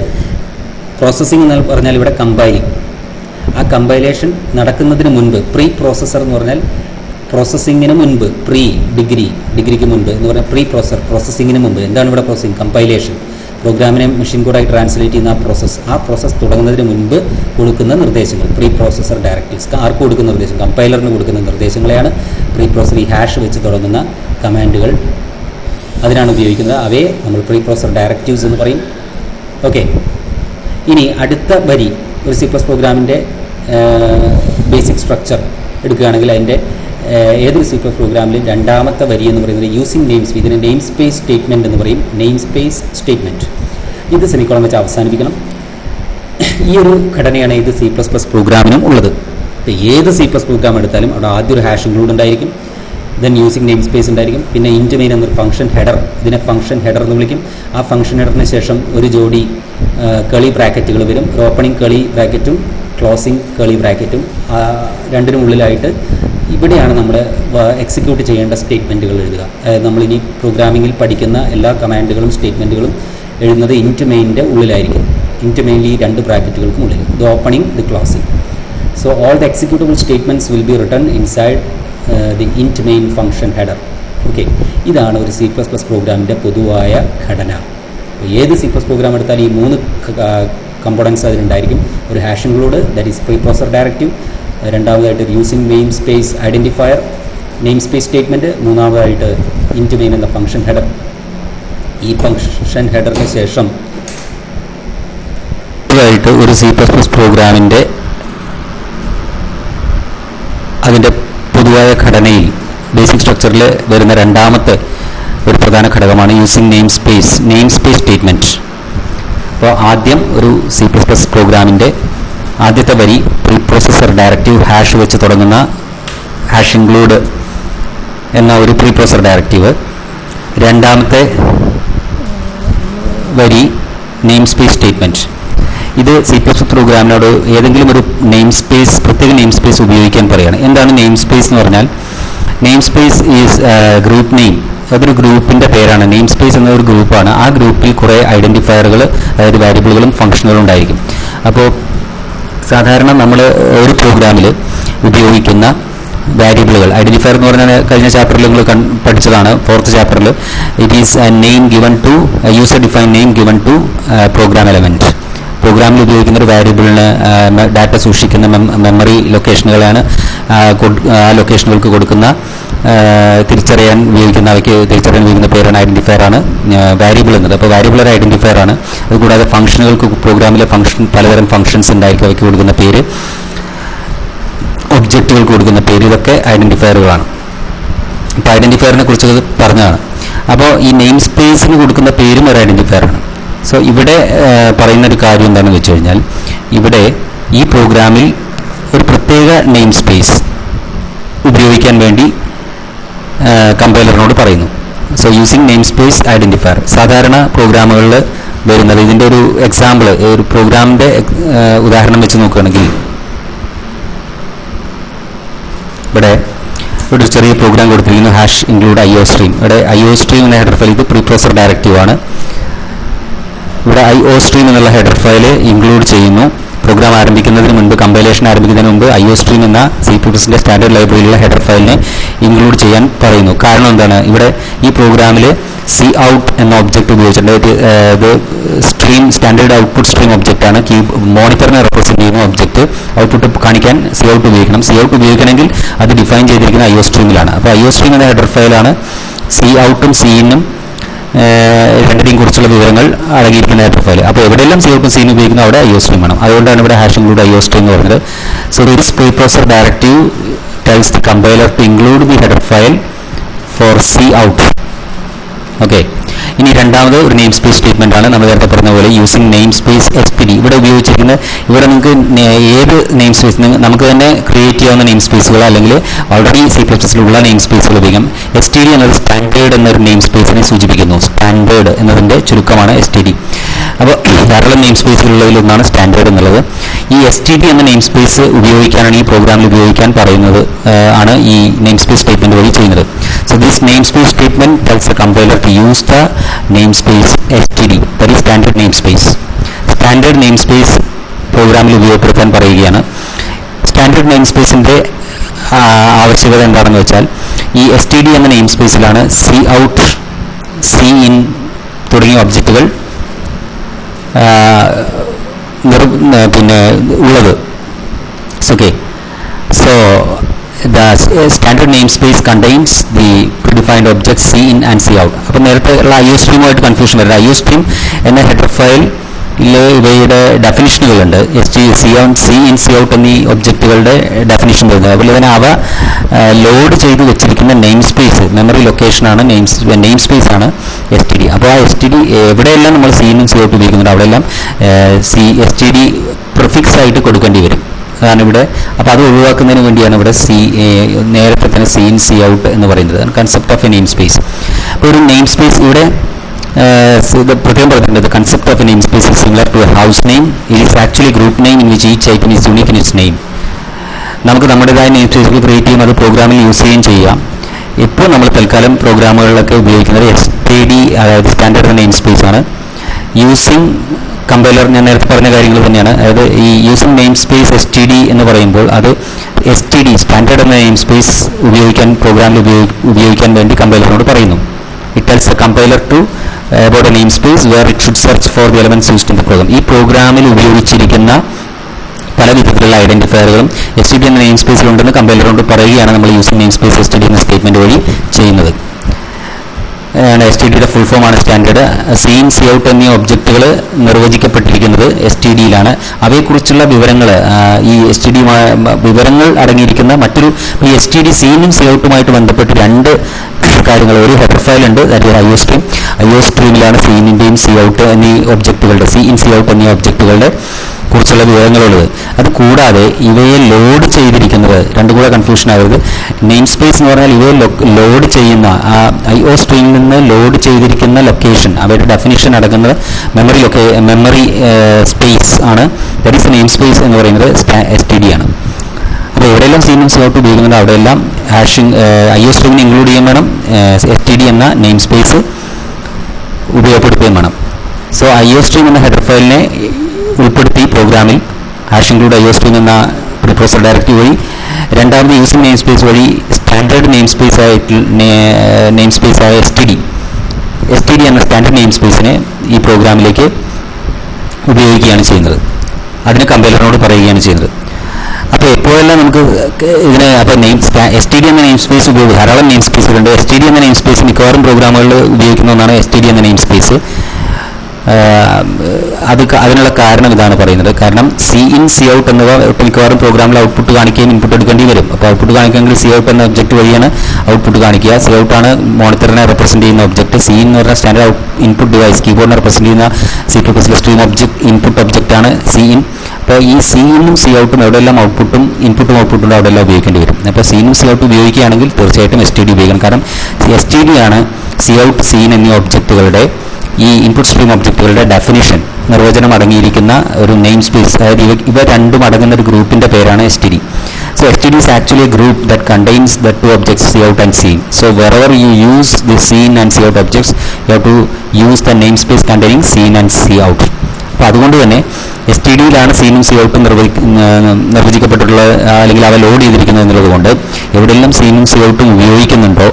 പ്രോസസ്സിംഗ് എന്ന് പറഞ്ഞാൽ ഇവിടെ കമ്പൈലിംഗ്, ആ കമ്പൈലേഷൻ നടക്കുന്നതിന് മുൻപ് പ്രീ പ്രോസസ്സർ എന്ന് പറഞ്ഞാൽ പ്രോസസ്സിങ്ങിന് മുൻപ്, ഡിഗ്രിക്ക് മുൻപ് എന്ന് പറഞ്ഞാൽ പ്രീ പ്രോസസ്സിങ്ങിന് മുമ്പ്. എന്താണ് ഇവിടെ പ്രോസസ്സിംഗ്? കമ്പൈലേഷൻ. പ്രോഗ്രാമിനെ മെഷീൻ കോഡായി ട്രാൻസ്ലേറ്റ് ചെയ്യുന്ന ആ പ്രോസസ്സ് തുടങ്ങുന്നതിന് മുൻപ് കൊടുക്കുന്ന നിർദ്ദേശങ്ങൾ പ്രീ പ്രോസസർ ഡയറക്റ്റീവ്സ്. ആർക്ക് കൊടുക്കുന്ന നിർദ്ദേശം? കമ്പൈലറിന് കൊടുക്കുന്ന നിർദ്ദേശങ്ങളെയാണ് പ്രീ പ്രോസസർ, ഈ ഹാഷ് വെച്ച് തുടങ്ങുന്ന കമാൻഡുകൾ അതിനാണ് ഉപയോഗിക്കുന്നത്. അവയെ നമ്മൾ പ്രീ പ്രോസസർ ഡയറക്റ്റീവ്സ് എന്ന് പറയും. ഓക്കെ, ഇനി അടുത്ത വരി ഒരു C++ പ്രോഗ്രാമിൻ്റെ ബേസിക് സ്ട്രക്ചർ എടുക്കുകയാണെങ്കിൽ അതിൻ്റെ ഏതൊരു C++ പ്രോഗ്രാമിലും രണ്ടാമത്തെ വരി എന്ന് പറയുന്നത് യൂസിങ് നെയിം സ്പേസ്, ഇതിനെ നെയിം സ്പേസ് സ്റ്റേറ്റ്മെൻറ്റ് എന്ന് പറയും. നെയിം സ്പേസ് സ്റ്റേറ്റ്മെൻറ്റ് ഇത് സെമിക്കോളൻ വെച്ച് അവസാനിപ്പിക്കണം. ഈ ഒരു ഘടനയാണ് ഇത് C++ പ്രോഗ്രാമിനും ഉള്ളത്. ഏത് C++ പ്രോഗ്രാം എടുത്താലും അവിടെ ആദ്യം ഒരു ഹാഷ് ഇൻക്ലൂഡ് ഉണ്ടായിരിക്കും, ദെൻ യൂസിങ് നെയിം സ്പേസ് ഉണ്ടായിരിക്കും, പിന്നെ ഇൻറ്റ് മെയിൻ എന്നൊരു ഫംഗ്ഷൻ ഹെഡർ, ഇതിനെ ഫംഗ്ഷൻ ഹെഡർ എന്ന് വിളിക്കും. ആ ഫംഗ്ഷൻ ഹെഡറിന് ശേഷം ഒരു ജോഡി കളി ബ്രാക്കറ്റുകൾ വരും. ഒരു ഓപ്പണിംഗ് കളി ബ്രാക്കറ്റും ക്ലോസിംഗ് കളി ബ്രാക്കറ്റും രണ്ടിനുള്ളിലായിട്ട് ഇവിടെയാണ് നമ്മൾ എക്സിക്യൂട്ട് ചെയ്യേണ്ട സ്റ്റേറ്റ്മെൻറ്റുകൾ എഴുതുക. നമ്മളിനി പ്രോഗ്രാമിങ്ങിൽ പഠിക്കുന്ന എല്ലാ കമാൻഡുകളും സ്റ്റേറ്റ്മെൻറ്റുകളും എഴുതുന്നത് ഇൻറ്റ് മെയിൻ്റെ ഉള്ളിലായിരിക്കും. ഇൻറ്റ് മെയിനിൽ ഈ 2 ബ്രാക്കറ്റുകൾക്കും ഉള്ളിൽ, the opening, the closing. So all the executable statements will be written inside the ഇൻറ്റ് main function header. Okay, ഇതാണ് ഒരു C++ പ്രോഗ്രാമിൻ്റെ പൊതുവായ ഘടന. ഏത് C++ പ്രോഗ്രാം എടുത്താലും ഈ 3 കമ്പോണൻസ് അതിലുണ്ടായിരിക്കും. ഒരു hash include, that is preprocessor directive. രണ്ടാമതായിട്ട് using namespace identifier, namespace statement. മൂന്നാമതായിട്ട് ഇൻറ്റ് മെയിൻ എന്ന ഫംഗ്ഷൻ ഹെഡർ. ഈ ഫംഗ്ഷൻ ഹെഡറിന് ശേഷം ഒരു C++ പ്രോഗ്രാമിൻ്റെ അതിൻ്റെ പൊതുവായ ഘടനയിൽ ബേസിക് സ്ട്രക്ചറിൽ വരുന്ന രണ്ടാമത്തെ ഒരു പ്രധാന ഘടകമാണ് യൂസിങ് നെയിം സ്പേസ് സ്റ്റേറ്റ്മെൻറ്റ്. അപ്പോൾ ആദ്യം ഒരു C++ പ്രോഗ്രാമിൻ്റെ ആദ്യത്തെ വരി പ്രീ പ്രോസസർ ഡയറക്റ്റീവ് ഹാഷ് വെച്ച് തുടങ്ങുന്ന ഹാഷ് ഇൻക്ലൂഡ് എന്ന ഒരു പ്രീ പ്രോസസർ ഡയറക്റ്റീവ്. രണ്ടാമത്തെ വരി നെയിം സ്പേസ് സ്റ്റേറ്റ്മെൻറ്റ്. ഇത് C++ പ്രോഗ്രാമിനോട് ഏതെങ്കിലും ഒരു പ്രത്യേക നെയിം സ്പേസ് ഉപയോഗിക്കാൻ പറയുകയാണ്. എന്താണ് നെയിം സ്പേസ് എന്ന് പറഞ്ഞാൽ? Name space is group name. അതൊരു ഗ്രൂപ്പിൻ്റെ പേരാണ്. നെയിം സ്പേസ് എന്ന ഒരു ഗ്രൂപ്പാണ്. ആ ഗ്രൂപ്പിൽ കുറേ ഐഡൻറ്റിഫയറുകൾ, അതായത് വാരിയബിളുകളും ഫംഗ്ഷനുകളും ഉണ്ടായിരിക്കും. അപ്പോൾ സാധാരണ നമ്മൾ ഒരു പ്രോഗ്രാമിൽ ഉപയോഗിക്കുന്ന വാരിയബിളുകൾ, ഐഡൻറ്റിഫയർ എന്ന് പറഞ്ഞാൽ കഴിഞ്ഞ ചാപ്റ്ററിൽ നിങ്ങൾ പഠിച്ചതാണ്, 4th ചാപ്റ്ററിൽ. It is name given to user define name given to program element. പ്രോഗ്രാമിൽ ഉപയോഗിക്കുന്ന ഒരു വാരിയബിളിന് ഡാറ്റ സൂക്ഷിക്കുന്ന മെമ്മറി ലൊക്കേഷനുകളാണ് ആ ലൊക്കേഷനുകൾക്ക് കൊടുക്കുന്ന തിരിച്ചറിയാൻ ഉപയോഗിക്കുന്ന പേരാണ് ഐഡൻറ്റിഫയർ ആണ് വാരിയബിൾ എന്നത്. അപ്പോൾ വാരിയബിൾ ഒരു ഐഡൻറ്റിഫയർ ആണ്. അതുകൂടാതെ ഫംഗ്ഷനുകൾക്ക് പ്രോഗ്രാമിലെ പലതരം ഫംഗ്ഷൻസ് ഉണ്ടായിരിക്കും, അവയ്ക്ക് കൊടുക്കുന്ന പേര്, ഒബ്ജക്റ്റുകൾക്ക് കൊടുക്കുന്ന പേര്, ഇതൊക്കെ ഐഡൻറ്റിഫയറുകളാണ്. അപ്പോൾ ഐഡൻറ്റിഫയറിനെ കുറിച്ച് പറഞ്ഞതാണ്. അപ്പോൾ ഈ നെയിം സ്പേസിന് കൊടുക്കുന്ന പേരും ഒരു ഐഡൻറ്റിഫയറാണ്. സോ ഇവിടെ പറയുന്നൊരു കാര്യം എന്താണെന്ന് വെച്ച് കഴിഞ്ഞാൽ, ഇവിടെ ഈ പ്രോഗ്രാമിൽ ഒരു പ്രത്യേക നെയിം സ്പേസ് ഉപയോഗിക്കാൻ വേണ്ടി കമ്പൈലറിനോട് പറയുന്നു. So using namespace identifier സാധാരണ പ്രോഗ്രാമുകളിൽ വരുന്നത്. ഇതിൻ്റെ ഒരു എക്സാമ്പിൾ, ഒരു പ്രോഗ്രാമിൻ്റെ ഉദാഹരണം വെച്ച് നോക്കുകയാണെങ്കിൽ, ഇവിടെ ഒരു ചെറിയ പ്രോഗ്രാം കൊടുത്തിരിക്കുന്നു, ഹാഷ് ഇൻക്ലൂഡ് IOStream. ഇവിടെ IOStream എന്ന ഹെഡർ ഫയൽ, ഇത് പ്രീ പ്രോസസർ ഡയറക്റ്റീവ് ആണ്. ഇവിടെ IOStream എന്നുള്ള ഹെഡർ ഫയൽ ഇൻക്ലൂഡ് ചെയ്യുന്നു. പ്രോഗ്രാം ആരംഭിക്കുന്നതിന് മുൻപ്, കമ്പൈലേഷൻ ആരംഭിക്കുന്നതിന് മുമ്പ് IOStream എന്ന C++ന്റെ സ്റ്റാൻഡേർഡ് ലൈബ്രറിയിലുള്ള ഹെഡർ ഫയലിനെ ഇൻക്ലൂഡ് ചെയ്യാൻ പറയുന്നു. കാരണം എന്താണ്? ഇവിടെ ഈ പ്രോഗ്രാമിൽ cout എന്ന ഒബ്ജക്റ്റ് ഉപയോഗിച്ചിട്ടുണ്ട്. ഇത് സ്റ്റാൻഡേർഡ് ഔട്ട്പുട്ട് സ്ട്രീം ഒബ്ജക്റ്റ് ആണ്. മോണിറ്ററിനെ റെപ്രസെന്റ് ചെയ്യുന്ന ഒബ്ജക്റ്റ് ഔട്ട്പുട്ട് കാണിക്കാൻ cout ഉപയോഗിക്കണം. cout ഉപയോഗിക്കണമെങ്കിൽ അത് ഡിഫൈൻ ചെയ്തിരിക്കുന്ന IOStreamലാണ്. അപ്പോൾ IOStream എന്ന ഹെഡർ ഫയലാണ് coutഉം cin-ഉം രണ്ടിനെയും കുറിച്ചുള്ള വിവരങ്ങൾ അടങ്ങിയിരിക്കുന്ന ഹെഡർ ഫയൽ. അപ്പോൾ എവിടെയെല്ലാം coutഉം cin ഉപയോഗിക്കുന്നു അവിടെ IOStream വേണം. അതുകൊണ്ടാണ് ഇവിടെ ഹാഷ് ഇൻക്ലൂഡ് IOStream എന്ന് പറഞ്ഞത്. So this pre processor directive tells the compiler to include the header file for cout. Okay, ഇനി രണ്ടാമത് ഒരു നെയിം സ്പേസ് സ്റ്റേറ്റ്മെന്റ് ആണ്. നമ്മൾ നേരത്തെ പറഞ്ഞ പോലെ യൂസിങ് നെയിം സ്പേസ് std. ഇവിടെ ഉപയോഗിച്ചിരിക്കുന്ന, ഇവിടെ നിങ്ങൾക്ക് ഏത് നെയിം സ്പേസ് നമുക്ക് തന്നെ ക്രിയേറ്റ് ചെയ്യാവുന്ന നെയിം സ്പേസുകൾ, അല്ലെങ്കിൽ ഓൾറെഡി C++ലുള്ള നെയിം സ്പേസുകൾ ഉപയോഗിക്കാം. std എന്നത് സ്റ്റാൻഡേർഡ് എന്നൊരു നെയിം സ്പേസിനെ സൂചിപ്പിക്കുന്നു. സ്റ്റാൻഡേർഡ് എന്നതിൻ്റെ ചുരുക്കമാണ് std. അപ്പോൾ ധാരാളം നെയിം സ്പേസുകളിലൊന്നാണ് സ്റ്റാൻഡേർഡ് എന്നുള്ളത്. ഈ std എന്ന നെയിം സ്പേസ് ഉപയോഗിക്കാനാണ് ഈ പ്രോഗ്രാമിൽ ഉപയോഗിക്കാൻ പറയുന്നത്, ആണ് ഈ നെയിം സ്പേസ് സ്റ്റേറ്റ്മെന്റ് വഴി ചെയ്യുന്നത്. So this name space statement tells the compiler to use the namespace std, that is standard namespace. Standard name space പ്രോഗ്രാമിൽ ഉപയോഗപ്പെടുത്താൻ പറയുകയാണ്. സ്റ്റാൻഡേർഡ് നെയിം സ്പേസിൻ്റെ ആവശ്യകത എന്താണെന്ന് വെച്ചാൽ, ഈ std എന്ന നെയിം സ്പേസിലാണ് cout, cin തുടങ്ങിയ ഒബ്ജക്റ്റുകൾ പിന്നെ ഉള്ളത്. Okay, so the standard namespace contains the predefined objects cin and cout. അപ്പോൾ നേരത്തെ ഉള്ള IOStream-ആയിട്ട് കൺഫ്യൂഷൻ വരുന്നത്. IOStream എന്ന ഹെഡർ ഫയൽ ഇവയുടെ ഡെഫിനിഷനുകളുണ്ട്. cin, cout എന്നീ ഒബ്ജക്റ്റുകളുടെ ഡെഫിനിഷൻ വരുന്നത്. അതുപോലെ തന്നെ അവ ലോഡ് ചെയ്ത് വെച്ചിരിക്കുന്ന നെയിം സ്പേസ്, മെമ്മറി ലൊക്കേഷനാണ് നെയിം സ്പേസ് ആണ് std. അപ്പോൾ ആ std എവിടെയെല്ലാം നമ്മൾ cin-ഉം cout ഉപയോഗിക്കുന്നുണ്ട് അവിടെയെല്ലാം std പ്രിഫിക്സ് ആയിട്ട് കൊടുക്കേണ്ടി വരും. അതാണ് ഇവിടെ. അപ്പോൾ അത് ഒഴിവാക്കുന്നതിന് വേണ്ടിയാണ് ഇവിടെ നേരത്തെ തന്നെ cin, cout എന്ന് പറയുന്നത്. Concept of A name space. അപ്പോൾ ഒരു നെയിം സ്പേസ് ഇവിടെ പ്രത്യേകം പറഞ്ഞിട്ടുണ്ട്. Concept of A name space is similar to a house name. It is actually group name in which each item is unique in its name. നമുക്ക് നമ്മുടേതായ name സ്പേസുകൾ create ചെയ്യും, അത് പ്രോഗ്രാമിൽ യൂസ് ചെയ്യുകയും ചെയ്യാം. ഇപ്പോൾ നമ്മൾ തൽക്കാലം പ്രോഗ്രാമുകളിലൊക്കെ ഉപയോഗിക്കുന്നത് STD, അതായത് സ്റ്റാൻഡേർഡ് നെയിം സ്പേസ് ആണ്. യൂസിങ് കമ്പൈലർ ഞാൻ നേരത്തെ പറഞ്ഞ കാര്യങ്ങൾ തന്നെയാണ്. അതായത് ഈ യൂസിങ് നെയിം സ്പേസ് STD എന്ന് പറയുമ്പോൾ അത് STD സ്റ്റാൻഡേർഡ് എന്ന നെയിം സ്പേസ് ഉപയോഗിക്കാൻ പ്രോഗ്രാമിൽ ഉപയോഗിക്കാൻ വേണ്ടി കമ്പൈലറിനോട് പറയുന്നു. It tells the compiler to about a namespace where it should search for the elements used in the program. ഈ പ്രോഗ്രാമിൽ ഉപയോഗിച്ചിരിക്കുന്ന പല വിധത്തിലുള്ള ഐഡന്റിഫയറുകളും STD എന്ന നെയിം സ്പേസിൽ ഉണ്ടെന്ന് കമ്പൈലറിനോട് പറയുകയാണ് നമ്മൾ യൂസിങ് നെയിം സ്പേസ് STD എന്ന സ്റ്റേറ്റ്മെന്റ് വഴി ചെയ്യുന്നത്. STDയുടെ ഫുൾ ഫോം ആണ് സ്റ്റാൻഡേർഡ്. സീൻ, സി ഔട്ട് എന്നീ ഒബ്ജക്റ്റുകൾ നിർവചിക്കപ്പെട്ടിരിക്കുന്നത് STDയിലാണ്. അവയെക്കുറിച്ചുള്ള വിവരങ്ങൾ, ഈ STD വിവരങ്ങൾ അടങ്ങിയിരിക്കുന്ന മറ്റൊരു ഈ STD സീനും സി ഔട്ടുമായിട്ട് ബന്ധപ്പെട്ട് രണ്ട് കാര്യങ്ങൾ, ഒരു ഹെഡർ ഫയൽ ഉണ്ട്, IO സ്ട്രീമിലാണ് സീനിന്റെയും സി ഔട്ട് എന്നീ ഒബ്ജക്റ്റുകളുടെ സി ഔട്ട് എന്നീ ഒബ്ജക്റ്റുകളുടെ കുറിച്ചുള്ള വിവരങ്ങളുള്ളത്. അത് കൂടാതെ ഇവയെ ലോഡ് ചെയ്തിരിക്കുന്നത്, രണ്ടും കൂടെ കൺഫ്യൂഷൻ ആകരുത്. നെയിം സ്പേസ് എന്ന് പറഞ്ഞാൽ ഇവയെ ലോഡ് ചെയ്യുന്ന IO സ്ട്രീമിൽ നിന്ന് ലോഡ് ചെയ്തിരിക്കുന്ന ലൊക്കേഷൻ, അവയുടെ ഡെഫിനിഷൻ അടങ്ങുന്നത് മെമ്മറി സ്പേസ് ആണ്. ദാറ്റ് ഈസ് നെയിം സ്പേസ് എന്ന് പറയുന്നത് STD ആണ്. അപ്പോൾ എവിടെയെല്ലാം സീനും സി ഔട്ട് ഉപയോഗിക്കുന്നുണ്ട് അവിടെയെല്ലാം ഹാഷിംഗ് IO സ്ട്രീമിനെ ഇൻക്ലൂഡ് ചെയ്യാൻ വേണം, STD എന്ന നെയിം സ്പേസ് ഉപയോഗപ്പെടുത്തുകയും വേണം. സോ IO സ്ട്രീം എന്ന ഹെഡർ ഫയലിനെ ഉൾപ്പെടുത്തി പ്രോഗ്രാമിൽ ഹാഷ് ഇൻക്ലൂഡ് IO സ്ട്രീം എന്ന പ്രിപ്പോസർ ഡയറക്റ്റീവ് വഴി, രണ്ടാമത് യൂസിങ് നെയിം സ്പേസ് വഴി സ്റ്റാൻഡേർഡ് നെയിം സ്പേസ് ആയ STD എന്ന സ്റ്റാൻഡേർഡ് നെയിം സ്പേസിനെ ഈ പ്രോഗ്രാമിലേക്ക് ഉപയോഗിക്കുകയാണ് ചെയ്യുന്നത്. അതിന് കമ്പൈലറിനോട് പറയുകയാണ് ചെയ്യുന്നത്. അപ്പോൾ എപ്പോഴെല്ലാം നമുക്ക് ഇതിനെ അപ്പോൾ STD എന്ന നെയിം സ്പേസ് ധാരാളം നെയിം സ്പേസുകളുണ്ട്. STD എന്ന നെയിം സ്പേസ് മിക്കവാറും പ്രോഗ്രാമുകളിൽ ഉപയോഗിക്കുന്ന ഒന്നാണ് STD എന്ന നെയിം സ്പേസ്. അതിനുള്ള കാരണം ഇതാണ് പറയുന്നത്. കാരണം സി ഇൻ സി ഔട്ട് എന്നിവ മിക്കവാറും പ്രോഗ്രാമിൽ ഔട്ട്പുട്ട് കാണിക്കുകയും ഇൻപുട്ട് എടുക്കേണ്ടി വരും. അപ്പോൾ ഔട്ട്പുട്ട് കാണിക്കുകയെങ്കിൽ സി ഔട്ട് എന്ന ഒബ്ജക്റ്റ് വഴിയാണ് ഔട്ട്പുട്ട് കാണിക്കുക. സി ഔട്ടാണ് മോണിറ്ററിനെ റെപ്രസെന്റ് ചെയ്യുന്ന ഒബ്ജക്റ്റ്. സി എന്ന് പറഞ്ഞാൽ സ്റ്റാൻഡേർഡ് ഇൻപുട്ട് ഡിവൈസ്, കീബോർഡിനെ റെപ്രസെന്റ് ചെയ്യുന്ന C++ സ്ട്രീം ഇൻപുട്ട് ഒബ്ജക്റ്റാണ് സി ഇൻ. അപ്പോൾ ഈ സി ഇന്നും സി ഔട്ടും എവിടെയെല്ലാം ഔട്ട്പുട്ടും ഔട്ട്പുട്ടും അവിടെയെല്ലാം ഉപയോഗിക്കേണ്ടി വരും. അപ്പോൾ സി ഇനും സി ഔട്ട് ഉപയോഗിക്കുകയാണെങ്കിൽ തീർച്ചയായിട്ടും STD ഉപയോഗിക്കണം. കാരണം STD ആണ് സി ഔട്ട്, സീൻ എന്നീ ഒബ്ജക്റ്റുകളുടെ, ഈ ഇൻപുട്ട് സ്ട്രീം ഒബ്ജക്റ്റുകളുടെ ഡെഫിനിഷൻ, നിർവചനം അടങ്ങിയിരിക്കുന്ന ഒരു നെയിം സ്പേസ്. അതായത് ഇവ രണ്ടും അടങ്ങുന്ന ഒരു ഗ്രൂപ്പിന്റെ പേരാണ് STD. So STD is actually a group that contains the two objects C out and scene. So wherever you use the scene and C out objects, you have to use the namespace containing scene and C out. അപ്പോൾ അതുകൊണ്ട് തന്നെ STDയിലാണ് സീനും C ഔട്ടും നിർവചിക്കപ്പെട്ടിട്ടുള്ള, അല്ലെങ്കിൽ അവ load ചെയ്തിരിക്കുന്നത് എന്നുള്ളത് കൊണ്ട് എവിടെയെല്ലാം സീനും സി ഔട്ടും ഉപയോഗിക്കുന്നുണ്ടോ